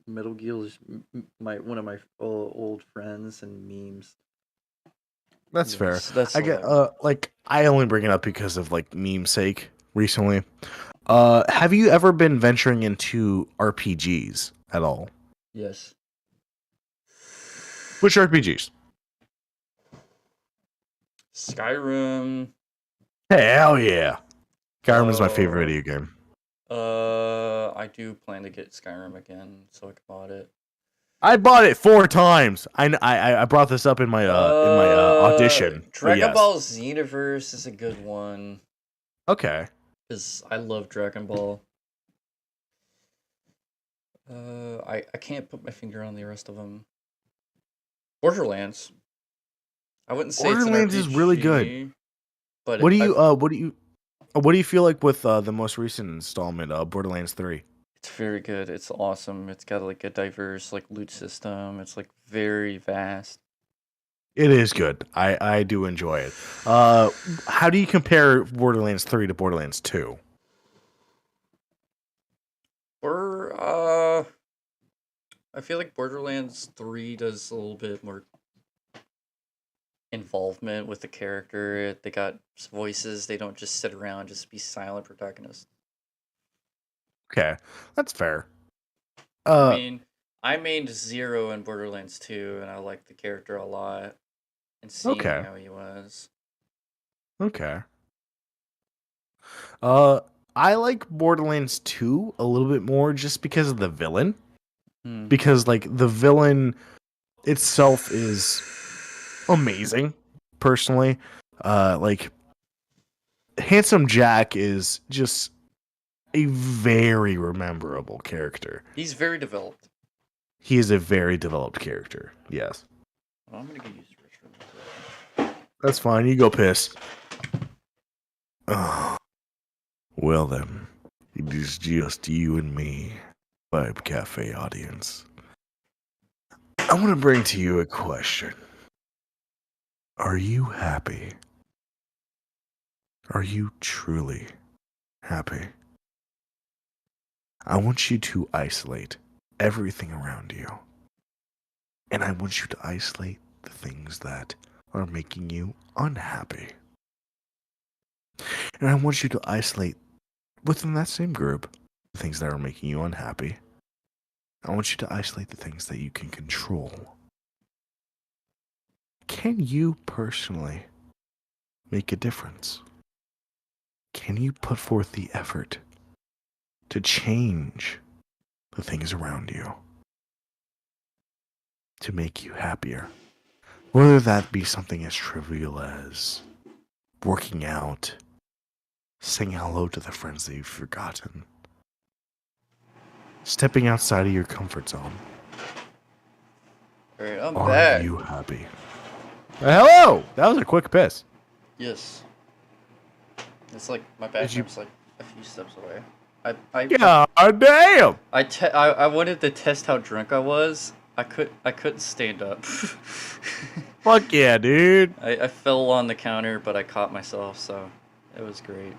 Metal Gear is my one of my old friends and memes.
That's fair.
That's
I
all
get
I know.
like I only bring it up because of like meme sake recently. Have you ever been venturing into RPGs at all?
Yes.
Which RPGs?
Skyrim.
Hell yeah. Skyrim is my favorite
Uh,
video game.
I do plan to get Skyrim again, so I can mod it.
I bought it 4 times. I brought this up in my audition, but
Dragon
yes.
Ball Xenoverse is a good one
Okay.
because I love Dragon Ball. I can't put my finger on the rest of them. Borderlands. I wouldn't say it's an
Borderlands is really good.
RPG, but
What do you what do you feel like with the most recent installment, Borderlands 3?
it's very good. It's awesome. It's got like a diverse like loot system. It's like very vast.
It is good. I do enjoy it. How do you compare Borderlands 3 to Borderlands 2?
Or I feel like Borderlands 3 does a little bit more involvement with the character. They got voices. They don't just sit around just be silent protagonists.
Okay, that's fair.
I
Uh,
mean, I mained Zero in Borderlands 2 and I liked the character a lot and seeing
okay,
how he was.
okay. Uh, I like Borderlands 2 a little bit more just because of the villain.
Hmm.
Because like the villain itself is amazing, personally. Like Handsome Jack is just a very rememberable character.
He's very developed.
He is a very developed character. Yes.
Well, I'm gonna go use the restroom.
That's fine. You go piss. Oh, well then, it is just you and me, Vibe Cafe audience. I want to bring to you a question. Are you happy? Are you truly happy? I want you to isolate everything around you. And I want you to isolate the things that are making you unhappy. And I want you to isolate within that same group the things that are making you unhappy. I want you to isolate the things that you can control. Can you personally make a difference? Can you put forth the effort to change the things around you to make you happier? Whether that be something as trivial as working out, saying hello to the friends that you've forgotten, stepping outside of your comfort zone.
Alright, I'm
Are
back.
you happy? Hello! That was a quick piss.
Yes. It's like my bathroom's like a few steps away.
God damn!
I wanted to test how drunk I was. I couldn't stand up.
Fuck yeah, dude.
I fell on the counter, but I caught myself, so it was great.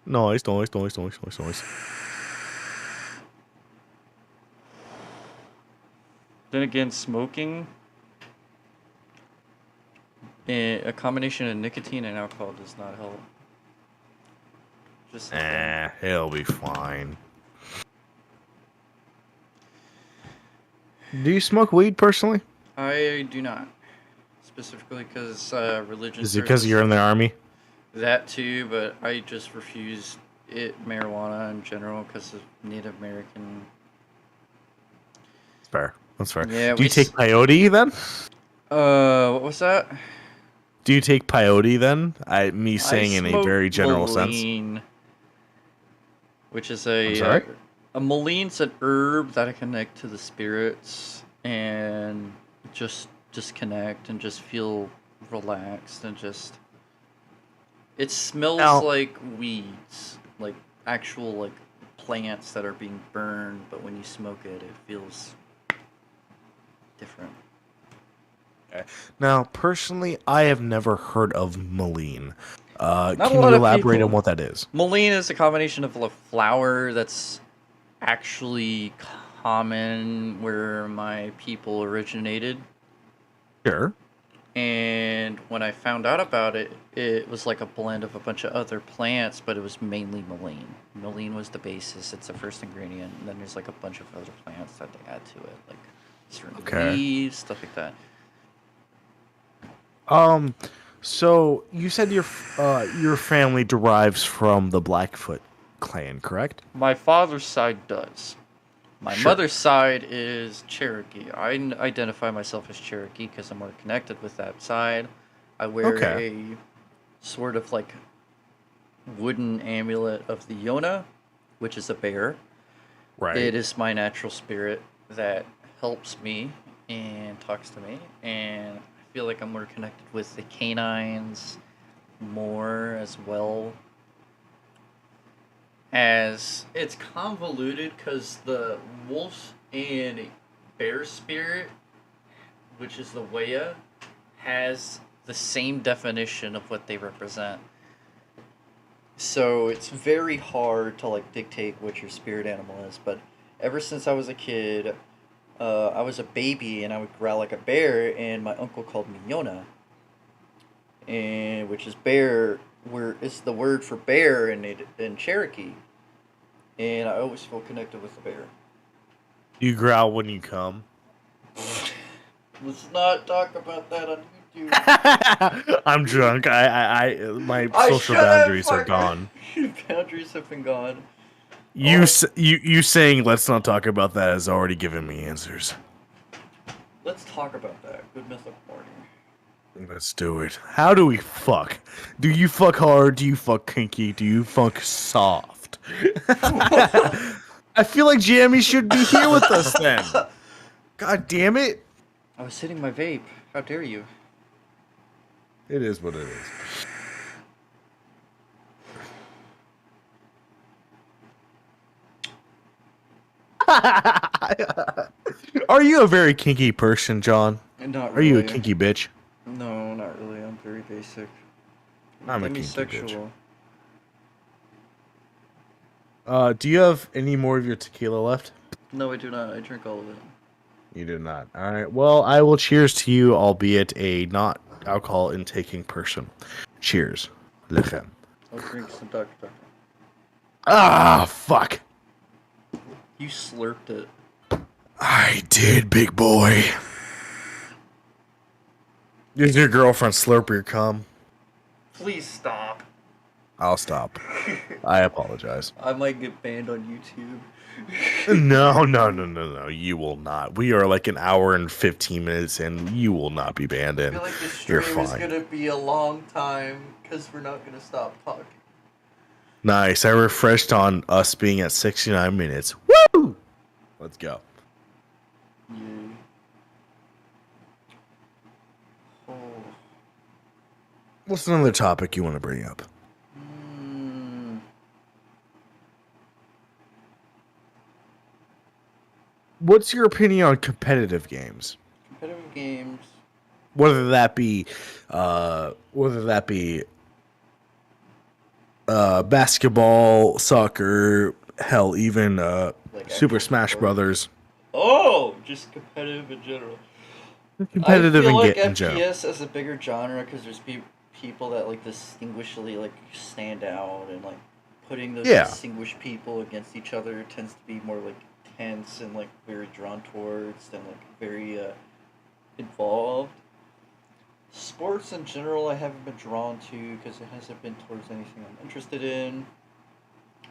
Nice.
Then again, smoking, a combination of nicotine and alcohol does not help. Just
he'll be fine. Do you smoke weed personally?
I do not. Specifically because religion.
Is it because you're in the army?
That too, but I just refuse marijuana in general because of Native American.
That's fair.
Yeah.
Do you take peyote then?
What was that?
Do you take peyote then? Me saying in a very general
Moline, sense. Which is a.
I'm sorry?
A Moline's an herb that I connect to the spirits and just disconnect and just feel relaxed and just. It smells like weeds, like actual like plants that are being burned, but when you smoke it, it feels different.
Okay. Now, personally, I have never heard of Moline. Can you elaborate on what that is?
Moline is a combination of a flower that's actually common where my people originated.
Sure.
And when I found out about it, it was like a blend of a bunch of other plants, but it was mainly Moline. Moline was the basis, it's the first ingredient, and then there's like a bunch of other plants that they add to it, like certain leaves, stuff like that.
So you said your family derives from the Blackfoot clan, correct?
My father's side does. My mother's side is Cherokee. I identify myself as Cherokee because I'm more connected with that side. I wear a sort of like wooden amulet of the Yona, which is a bear.
Right.
It is my natural spirit that helps me and talks to me, and I feel like I'm more connected with the canines more as well. As it's convoluted because the wolf and bear spirit, which is the Wea, has the same definition of what they represent. So it's very hard to like dictate what your spirit animal is. But ever since I was a kid, I was a baby and I would growl like a bear, and my uncle called me Yona, and which is bear. Where it's the word for bear in Cherokee, and I always feel connected with the bear.
You growl when you come.
Let's not talk about that on YouTube.
I'm drunk. My social boundaries are gone.
Boundaries have been gone.
You saying let's not talk about that has already given me answers.
Let's talk about that. Good mythic morning.
Let's do it. How do we fuck? Do you fuck hard? Do you fuck kinky? Do you fuck soft? I feel like Jamie should be here with us then. God damn it.
I was hitting my vape. How dare you?
It is what it is. Are you a very kinky person, John?
Not really.
Are you a kinky bitch?
No, not really. I'm very basic.
I'm a kinky bitch. Do you have any more of your tequila left?
No, I do not. I drink all of it.
You do not. All right. Well, I will cheers to you, albeit a not alcohol intaking person. Cheers. Lechem.
I'll drink some Dr. Pepper.
Ah, fuck.
You slurped it.
I did, big boy. Did your girlfriend slurp your cum?
Please stop.
I'll stop. I apologize.
I might get banned on YouTube.
No. You will not. We are like an hour and 15 minutes and you will not be banned in.
I feel like this stream is going to be a long time because we're not going to stop talking.
Nice. I refreshed on us being at 69 minutes. Woo! Let's go.
Yay. Oh.
What's another topic you want to bring up? what's your opinion on competitive games?
Competitive games.
Whether that be basketball, soccer, hell, even
Like
Super
actual
Smash
sports.
Brothers.
Oh, just competitive in general. I
Competitive
feel
and
like
get in general.
FPS as a bigger genre because there's people that like distinguishedly like stand out, and like putting those
Yeah.
distinguished people against each other tends to be more like tense and like very drawn towards and like very involved. Sports in general, I haven't been drawn to because it hasn't been towards anything I'm interested in.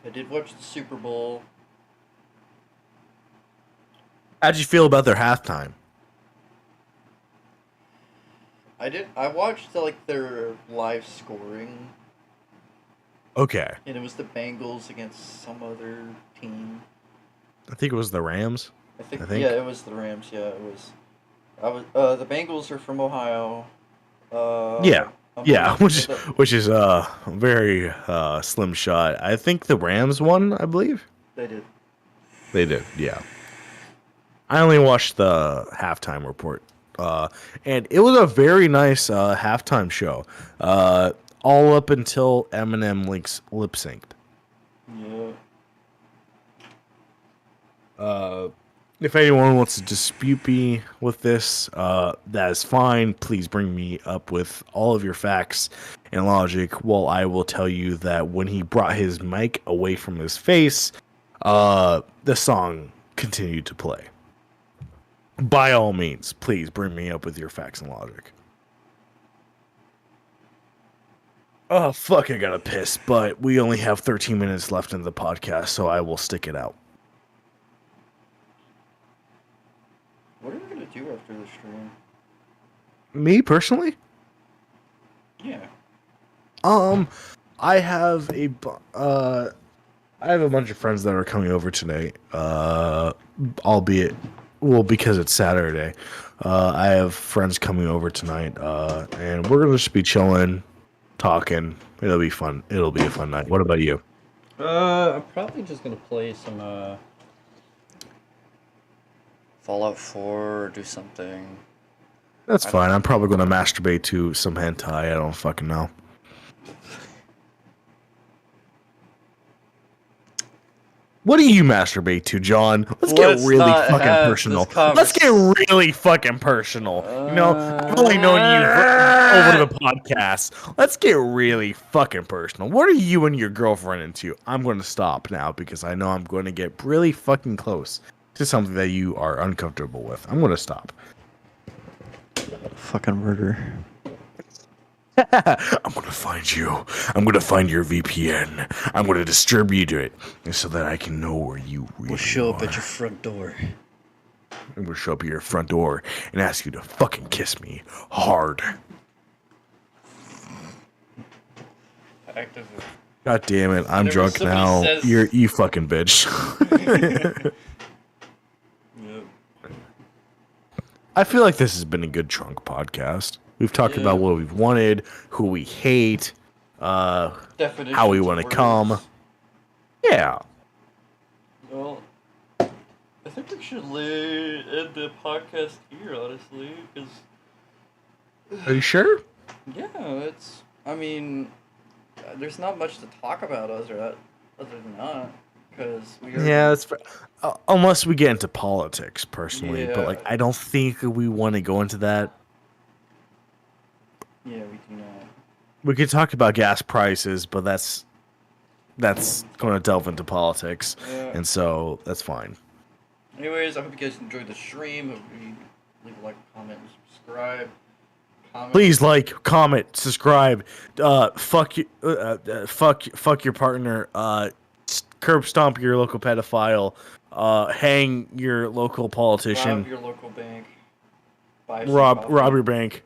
I did watch the Super Bowl.
How'd you feel about their halftime?
I watched like their live scoring,
Okay.
and it was the Bengals against some other team.
I think it was the Rams.
I think,
I think.
yeah, it was the Rams. Yeah, it was. The Bengals are from Ohio.
Yeah.
I'm
Yeah,
going
which is very slim shot. I think the Rams won, I believe.
They did.
They did, yeah. I only watched the halftime report. And it was a very nice halftime show. All up until Eminem lip synced.
Yeah.
If anyone wants to dispute me with this, that is fine. Please bring me up with all of your facts and logic. Well, I will tell you that when he brought his mic away from his face, the song continued to play. By all means, please bring me up with your facts and logic. Oh, fuck, I gotta piss, but we only have 13 minutes left in the podcast, so I will stick it out.
What are we gonna do after the stream?
Me, personally?
Yeah.
I have a bunch of friends that are coming over tonight. Albeit, well, because it's Saturday. I have friends coming over tonight, and we're gonna just be chilling, talking. It'll be fun. It'll be a fun night. What about you?
I'm probably just gonna play some Fallout 4 or do something.
That's fine. I'm probably gonna masturbate to some hentai. I don't fucking know. What do you masturbate to, John? Let's get really fucking personal. Let's get really fucking personal. You know, I've only known you over the podcast. Let's get really fucking personal. What are you and your girlfriend into? I'm going to stop now because I know I'm going to get really fucking close to something that you are uncomfortable with. I'm going to stop.
Fucking murder.
I'm going to find you. I'm going to find your VPN. I'm going to distribute it so that I can know where you really
We'll show
are.
up at your front door.
And we'll show up at your front door and ask you to fucking kiss me hard.
Actively.
God damn it, I'm drunk now. You fucking bitch.
Yep.
I feel like this has been a good drunk podcast. We've talked about what we've wanted, who we hate, how we want to come. Yeah.
Well, I think we should end the podcast here, honestly, because...
Are you sure?
Yeah, I mean, there's not much to talk about other than that, because we are...
Yeah, that's unless we get into politics, personally, but, like, I don't think we want to go into that.
Yeah, we do not.
We could talk about gas prices, but that's going to delve into politics, and so that's fine.
Anyways, I hope you guys enjoyed the stream. Hope you leave a like, comment, and subscribe.
Please like, comment, subscribe. Fuck you. Fuck your partner. Curb stomp your local pedophile. Hang your local politician.
Rob your local bank.
Rob your bank.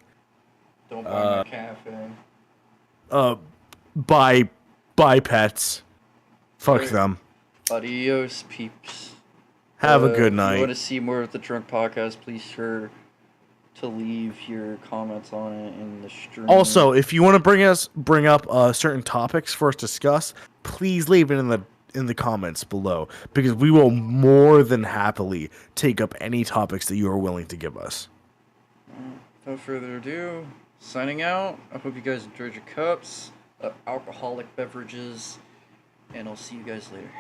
Don't buy my cafe.
Buy pets. Fuck them.
Adios, peeps.
Have a good night.
If you want to see more of the Drunk Podcast, please sure to leave your comments on it in the stream.
Also, if you want to bring up certain topics for us to discuss, please leave it in the comments below, because we will more than happily take up any topics that you are willing to give us.
Without further ado, signing out. I hope you guys enjoyed your cups of alcoholic beverages, and I'll see you guys later.